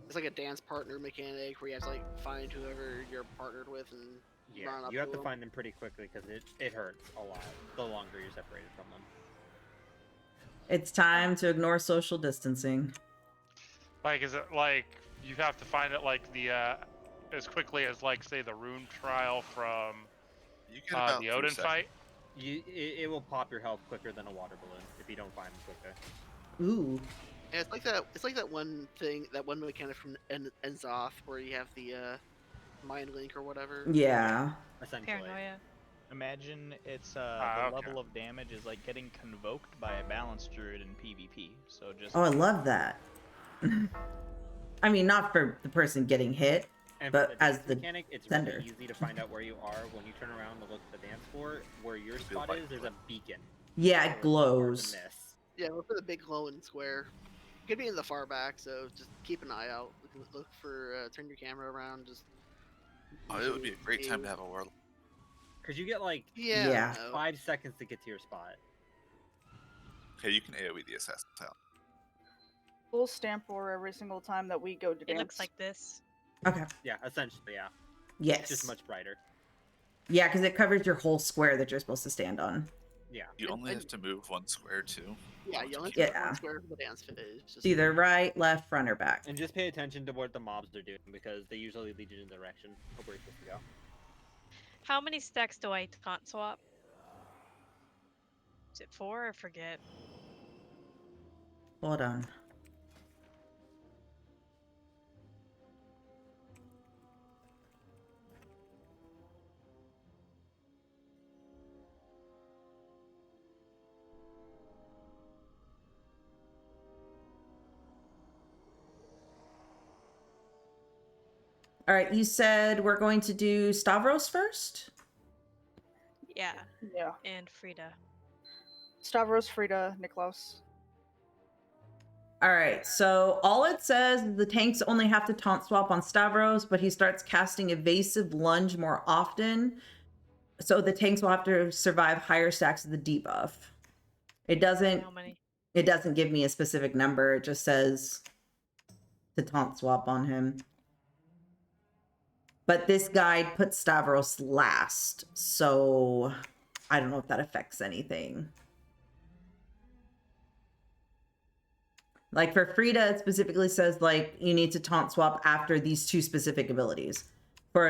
It's like a dance partner mechanic where you have to like find whoever you're partnered with and run up
you have to
them.
find them pretty quickly because it hurts a lot the longer you're separated from them.
It's time to ignore social distancing.
Like, is it like you have to find it like the as quickly as like say the rune trial from the Odin fight?
It will pop your health quicker than a water balloon if you don't find them quicker.
Ooh.
Yeah, it's like that one thing, that one mechanic from Enzoth where you have the mind link or whatever.
Yeah.
Essentially.
Paranoia.
Imagine it's the
okay.
level of damage is like getting convoked by a balanced druid in PvP. So just.
Oh, I love that. I mean, not for the person getting hit,
And
but
for the
as
dance
the
mechanic, it's
sender.
really easy to find out where you are when you turn around to look at the dance floor. Where your spot is, there's a beacon.
Yeah, it
So it's hard to
glows.
miss.
Yeah, look for the big glowing square. Could be in the far back, so just keep an eye out. Look for turn your camera around. Just.
Oh, it would be a great time to have a warlock.
Because you get like
Yeah.
5 seconds to get to your spot.
Okay, you can AoE the assassin talent.
We'll stamp roar every single time that we go to
It
dance.
looks like this.
Okay.
Yeah, essentially, yeah.
Yes.
It's just much brighter.
Yeah, because it covers your whole square that you're supposed to stand on.
Yeah.
You only have to move one square too.
Yeah, you only have to
Yeah.
one square for the dance phase. Just
It's either right, left, front, or back.
And just pay attention to what the mobs are doing because they usually lead you in the direction of where you're supposed to go.
How many stacks do I taunt swap? Is it 4? I forget.
Hold on. All right, you said we're going to do Stavros first?
Yeah.
Yeah.
And Frida.
Stavros, Frida, Niklaus.
All right, so all it says is the tanks only have to taunt swap on Stavros, but he starts casting evasive lunge more often. So the tanks will have to survive higher stacks of the debuff. It doesn't give me a specific number. It just says to taunt swap on him. But this guide puts Stavros last, so I don't know if that affects anything. Like for Frida, it specifically says like you need to taunt swap after these 2 specific abilities. For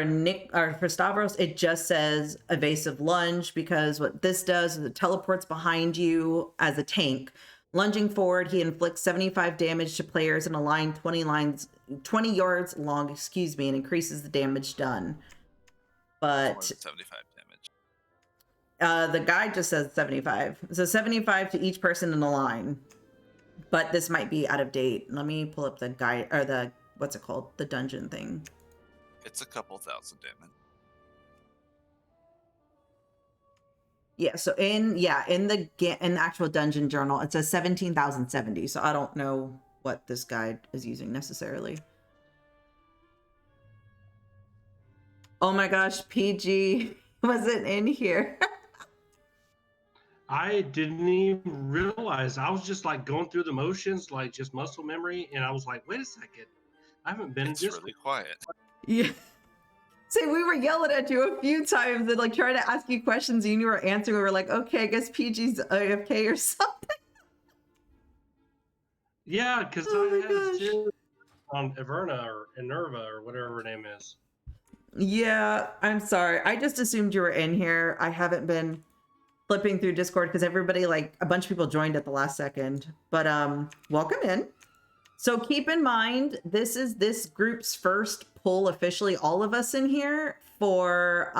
Stavros, it just says evasive lunge, because what this does is it teleports behind you as a tank. Lunging forward, he inflicts 75 damage to players in a line 20 yards long, and increases the damage done. but
More than 75 damage.
the guide just says 75. So 75 to each person in the line. But this might be out of date. Let me pull up the guide or the what's it called? The dungeon thing.
It's a couple thousand damage.
Yeah, so in the actual dungeon journal, it says 17,070. So I don't know what this guide is using necessarily. Oh my gosh, PG wasn't in here.
I didn't even realize. I was just like going through the motions, like just muscle memory, and I was like, wait a second. I haven't been in
It's
Discord.
really quiet.
Yeah. See, we were yelling at you a few times and like trying to ask you questions and you were answering. We were like, okay, I guess PG's AFK or something.
Yeah, because I had Sid on Everna or Enerva or whatever her name is.
Yeah, I'm sorry. I just assumed you were in here. I haven't been flipping through Discord because everybody, like a bunch of people joined at the last second. But welcome in. So keep in mind, this is this group's first pull officially, all of us in here for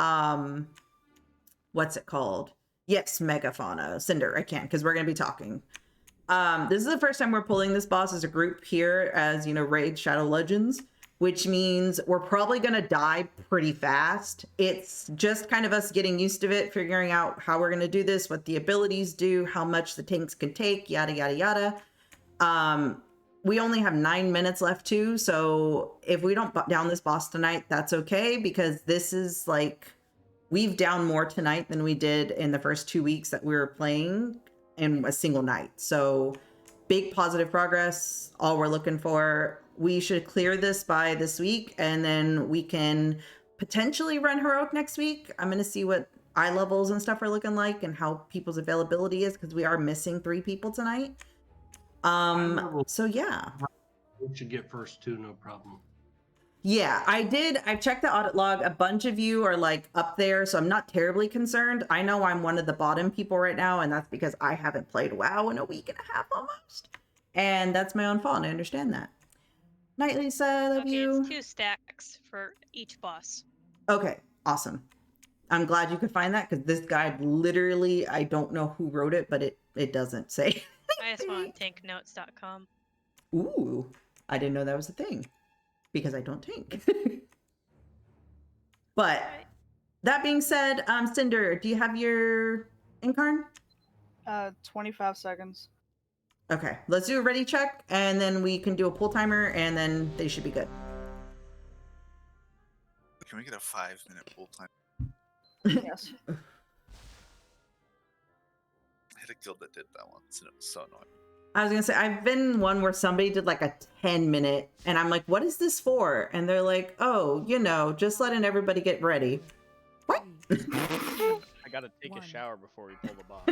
what's it called? Yes, Megafauna. Cinder, I can't because we're gonna be talking. This is the first time we're pulling this boss as a group here as, you know, Raid Shadow Legends, which means we're probably going to die pretty fast. It's just kind of us getting used to it, figuring out how we're going to do this, what the abilities do, how much the tanks can take, yada, yada, yada. We only have 9 minutes left too. So if we don't down this boss tonight, that's okay, because this is like, we've downed more tonight than we did in the first 2 weeks that we were playing in a single night. So big positive progress, all we're looking for. We should clear this by this week, and then we can potentially run Heroic next week. I'm going to see what eye levels and stuff are looking like and how people's availability is, because we are missing 3 people tonight. So yeah.
We should get first 2, no problem.
Yeah, I've checked the audit log. A bunch of you are like up there, so I'm not terribly concerned. I know I'm one of the bottom people right now, and that's because I haven't played WoW in a week and a half almost. And that's my own fault, and I understand that. Night, Lisa, I love you.
It's 2 stacks for each boss.
Okay, awesome. I'm glad you could find that, because this guide literally, I don't know who wrote it, but it doesn't say.
I just want tanknotes.com.
Ooh, I didn't know that was a thing. Because I don't tank. But that being said, Cinder, do you have your incarn?
25 seconds.
Okay, let's do a ready check, and then we can do a pull timer, and then they should be good.
Can we get a 5-minute pull time?
Yes.
I had a guild that did that once, and it was so annoying.
I was gonna say, I've been one where somebody did like a 10-minute, and I'm like, what is this for? And they're like, oh, you know, just letting everybody get ready. What?
I gotta take a shower before we pull the boss.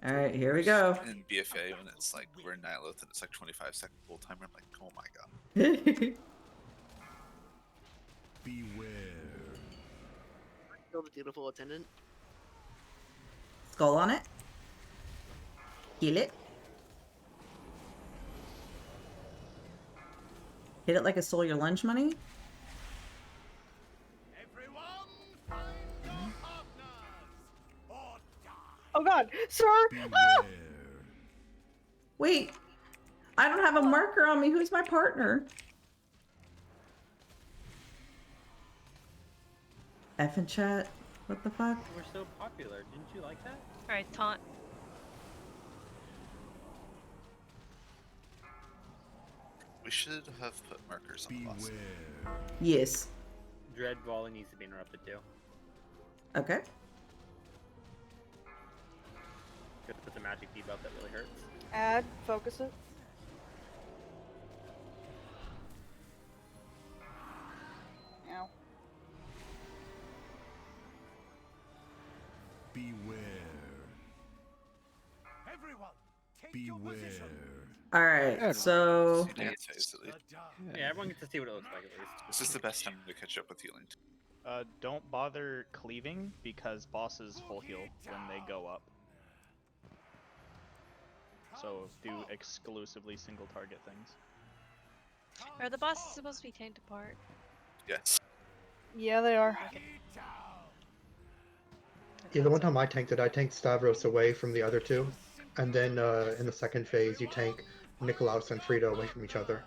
All right, here we go.
In BFA, when it's like, we're in Nihilith, and it's like 25-second pull timer, I'm like, oh my god.
Beware.
Kill the beautiful attendant.
Skull on it. Heal it. Hit it like it stole your lunch money.
Oh god, sir! Ah!
Wait, I don't have a marker on me. Who's my partner? F in chat. What the fuck?
You were so popular. Didn't you like that?
Alright, taunt.
We should have put markers on the boss.
Yes.
Dread volley needs to be interrupted too.
Okay.
Good to put the magic debuff that really hurts.
Add, focus it. Ow.
Beware.
Everyone, take
Beware.
All right, so
Yeah,
everyone gets to see what it looks like at least.
This is the best time to catch up with healing.
Don't bother cleaving, because bosses full heal when they go up. So do exclusively single target things.
Are the bosses supposed to be tanked apart?
Yes.
Yeah, they are.
Yeah, the one time I tanked Stavros away from the other two, and then in the second phase, you tank Nikolaus and Frida away from each other.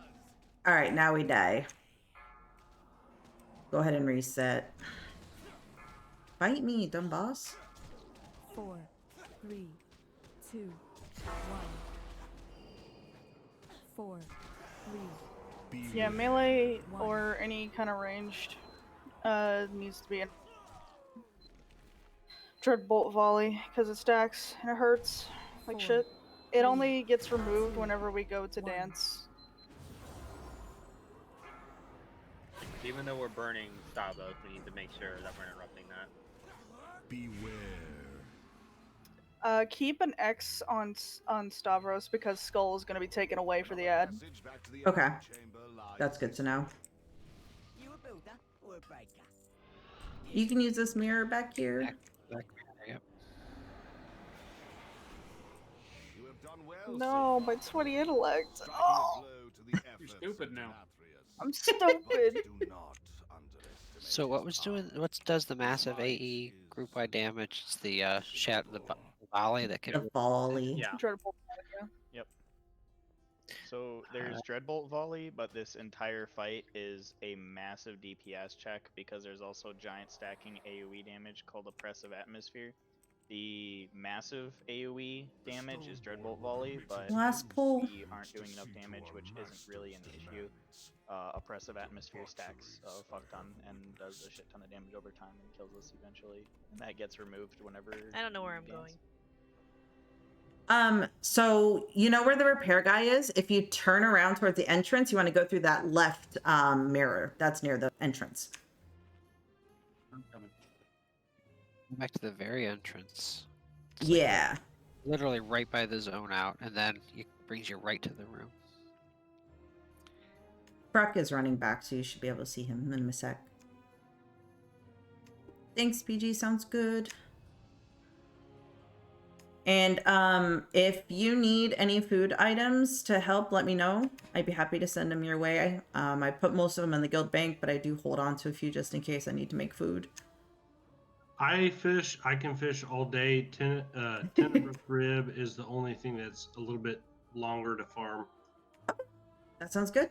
All right, now we die. Go ahead and reset. Fight me, dumb boss.
4, 3, 2, 1. 4, 3.
Yeah, melee or any kind of ranged needs to be in Dreadbolt volley because it stacks and it hurts like shit. It only gets removed whenever we go to dance.
Even though we're burning Stavros, we need to make sure that we're interrupting that.
Beware.
Keep an X on Stavros because Skull is going to be taken away for the ad.
Okay. That's good to know.
You a builder or a breaker?
You can use this mirror back here.
Yep.
No, my 20 intellect. Oh,
You're stupid now.
I'm stupid.
So what does the massive AE group wide damage? It's the the volley that can.
The volley.
Yeah.
Dreadbolt.
Yep. So there's Dreadbolt volley, but this entire fight is a massive DPS check because there's also giant stacking AoE damage called Oppressive Atmosphere. The massive AoE damage is Dreadbolt volley, but
Last pull.
we aren't doing enough damage, which isn't really an issue. Oppressive Atmosphere stacks a fuck ton and does a shit ton of damage over time and kills us eventually. And that gets removed whenever.
I don't know where I'm going.
So you know where the repair guy is? If you turn around towards the entrance, you want to go through that left mirror that's near the entrance.
I'm coming.
Back to the very entrance.
Yeah.
Literally right by the zone out, and then it brings you right to the room.
Brock is running back, so you should be able to see him in a sec. Thanks, PG. Sounds good. And if you need any food items to help, let me know. I'd be happy to send them your way. I put most of them in the guild bank, but I do hold on to a few just in case I need to make food.
I can fish all day. Tenebris rib is the only thing that's a little bit longer to farm.
That sounds good.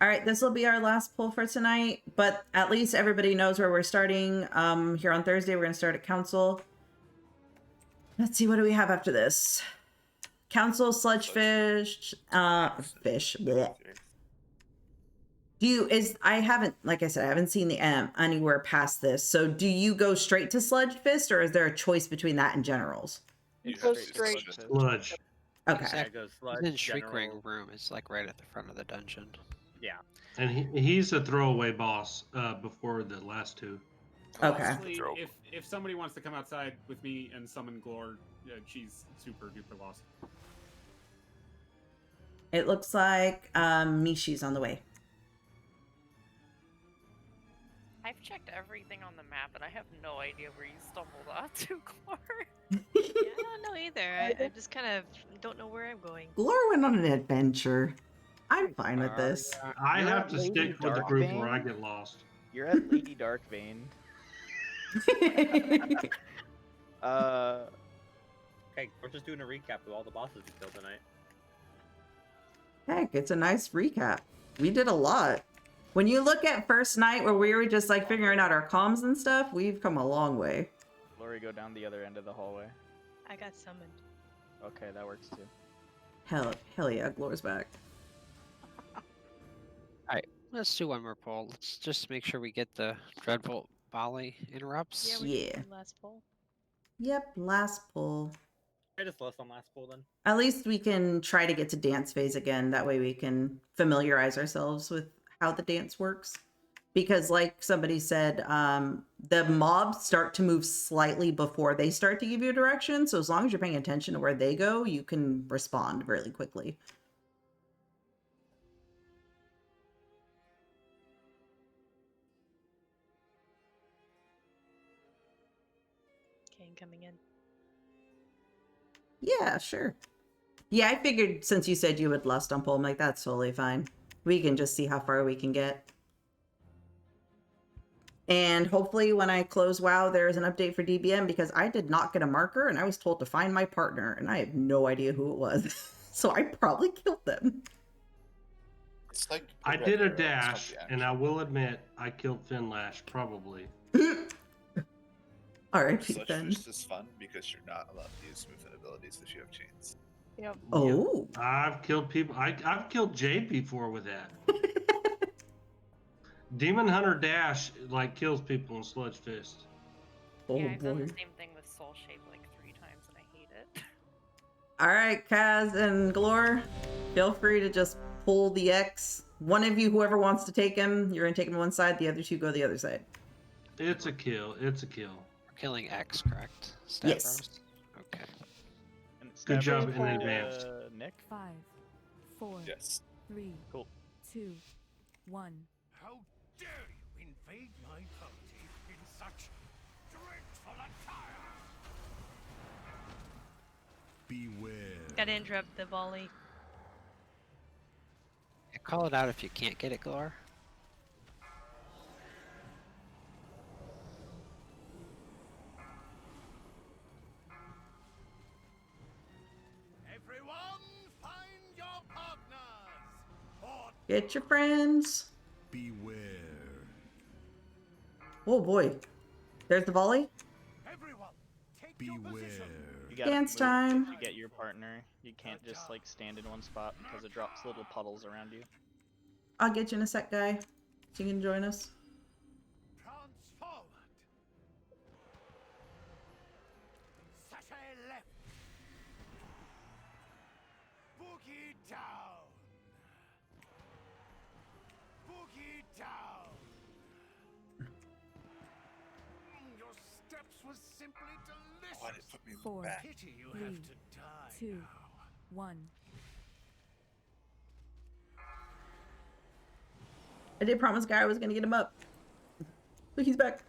All right, this will be our last pull for tonight, but at least everybody knows where we're starting. Here on Thursday, we're going to start at Council. Let's see, what do we have after this? Council, Sludgefish, fish. Bleh. I haven't, like I said, I haven't seen the M anywhere past this. So do you go straight to Sludgefish, or is there a choice between that and Generals?
It goes straight.
Sludge.
Okay.
Yeah, it goes sludge,
It's in Shriek
general.
Ring room. It's like right at the front of the dungeon.
Yeah.
And he's a throwaway boss before the last two.
Okay.
Honestly, if somebody wants to come outside with me and summon Glor, she's super duper lost.
It looks like Mishi's on the way.
I've checked everything on the map, and I have no idea where you stumbled onto, Glor.
Yeah, I don't know either. I just kind of don't know where I'm going.
Glor went on an adventure. I'm fine with this.
I
You're
have
at
to
Lady
stick with the group where I
Darkbane?
get lost.
You're at Lady Darkbane.
Okay, we're just doing a recap of all the bosses we killed tonight.
Heck, it's a nice recap. We did a lot. When you look at first night where we were just like figuring out our comms and stuff, we've come a long way.
Lori, go down the other end of the hallway.
I got summoned.
Okay, that works too.
Hell yeah, Glor's back.
Alright, let's do one more poll. Let's just make sure we get the Dreadbolt volley interrupts.
Yeah, we
Yeah.
did last poll.
Yep, last pull.
I just left on last pull then.
At least we can try to get to dance phase again. That way we can familiarize ourselves with how the dance works. Because like somebody said, the mobs start to move slightly before they start to give you direction. So as long as you're paying attention to where they go, you can respond really quickly.
Okay, coming in.
Yeah, sure. Yeah, I figured since you said you would lust on pull, I'm like, that's totally fine. We can just see how far we can get. And hopefully when I close WoW, there's an update for DBM because I did not get a marker and I was told to find my partner and I have no idea who it was. So I probably killed them.
It's like
I did a dash, and I will admit I killed Finlash probably.
R.I.P.
Sludge
Finn.
Fist is fun because you're not allowed to use movement abilities if you have chains.
Yep.
Oh.
I've killed people. I've killed Jade before with that. Demon Hunter Dash like kills people in Sludge Fist.
Oh
Yeah, I've done
boy.
the same thing with Soul Shape like 3 times and I hate it.
All right, Kaz and Glor, feel free to just pull the X. One of you, whoever wants to take him, you're gonna take him to one side. The other two go the other side.
It's a kill. It's a kill.
We're killing X, correct? Stavros?
Yes.
Okay.
And
Good
Stavros
job in
pulled,
advance.
Nick?
5, 4,
Yes.
3,
Cool.
2, 1.
How dare you invade my property in such dreadful attire?
Beware.
Gotta interrupt the volley.
Yeah, call it out if you can't get it, Glor.
Everyone, find your partners! Or
Get your friends.
Beware.
Oh boy. There's the volley.
everyone, take your position!
You gotta
Dance
move
time.
to get your partner. You can't just like stand in one spot because it drops little puddles around you.
I'll get you in a sec, guy. So you can join us.
Prance forward! Sashay left! Boogie down! Boogie down! Your steps were simply delicious!
Why did it put me in the
4,
back?
Pity you
3,
have to die
2,
now.
1.
I did promise Guy I was gonna get him up. Look, he's back.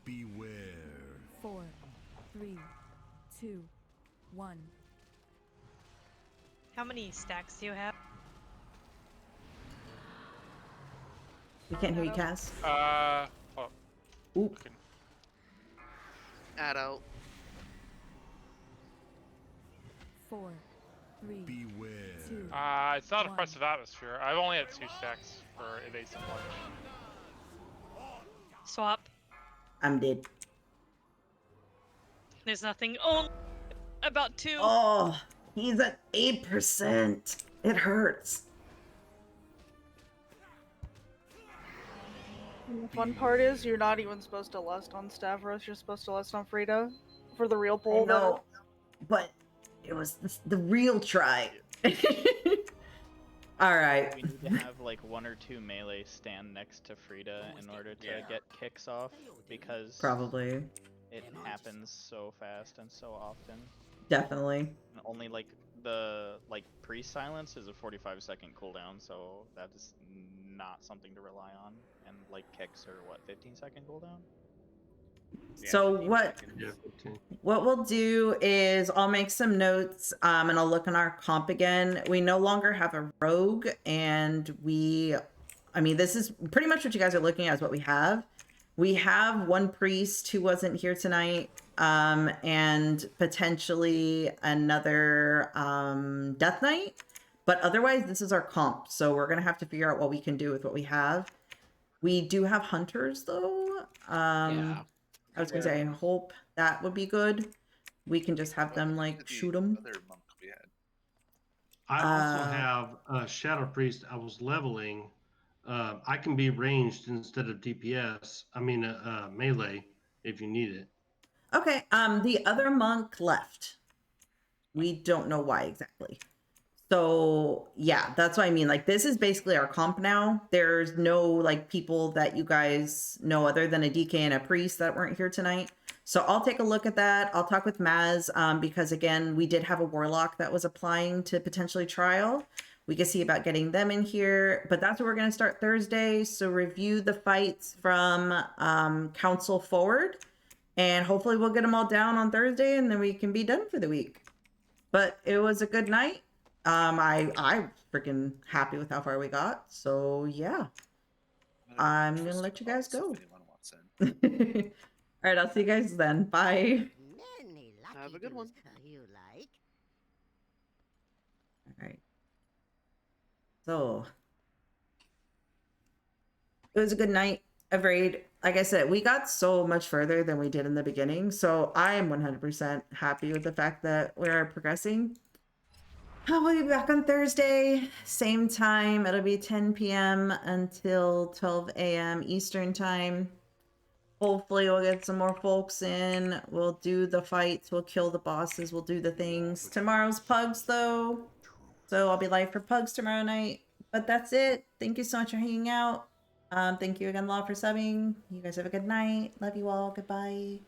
Beware.
4, 3, 2, 1.
How many stacks do you have?
We can't hear you, Kaz.
Oh.
Ooh.
Add out.
4, 3,
Beware.
2.
It's not
One.
oppressive atmosphere. I've only had 2 stacks for evasive lunge.
Swap.
I'm dead.
There's nothing on about 2.
Oh, he's at 8%. It hurts.
And the fun part is you're not even supposed to lust on Stavros, you're supposed to lust on Frida for the real poll.
No, but it was the real try. All right.
We need to have like 1 or 2 melee stand next to Frida in order to get kicks off because
Probably.
it happens so fast and so often.
Definitely.
And only like the pre-silence is a 45-second cooldown, so that is not something to rely on. And like kicks are what, 15-second cooldown?
So what we'll do is I'll make some notes and I'll look in our comp again. We no longer have a rogue, and this is pretty much what you guys are looking at is what we have. We have 1 priest who wasn't here tonight, and potentially another Death Knight. But otherwise, this is our comp. So we're gonna have to figure out what we can do with what we have. We do have hunters though.
Yeah.
I was gonna say, I hope that would be good. We can just have them like shoot them.
I also have a Shadow Priest I was leveling. I can be ranged instead of DPS. I mean, melee if you need it.
Okay. The other monk left. We don't know why exactly. So yeah, that's what I mean. Like, this is basically our comp now. There's no like people that you guys know other than a DK and a priest that weren't here tonight. So I'll take a look at that. I'll talk with Maz because again, we did have a warlock that was applying to potentially trial. We can see about getting them in here, but that's where we're going to start Thursday. So review the fights from council forward, and hopefully we'll get them all down on Thursday and then we can be done for the week. But it was a good night. I freaking happy with how far we got. So yeah, I'm gonna let you guys go. All right, I'll see you guys then. Bye.
Many lucky
Have a good one.
You like?
All right. So it was a good night of raid. Like I said, we got so much further than we did in the beginning. So I am 100% happy with the fact that we're progressing. We'll be back on Thursday, same time. It'll be 10 p.m. until 12 a.m. Eastern time. Hopefully we'll get some more folks in. We'll do the fights. We'll kill the bosses. We'll do the things. Tomorrow's Pugs, though. So I'll be live for Pugs tomorrow night. But that's it. Thank you so much for hanging out. Thank you again, Law, for subbing. You guys have a good night. Love you all. Goodbye.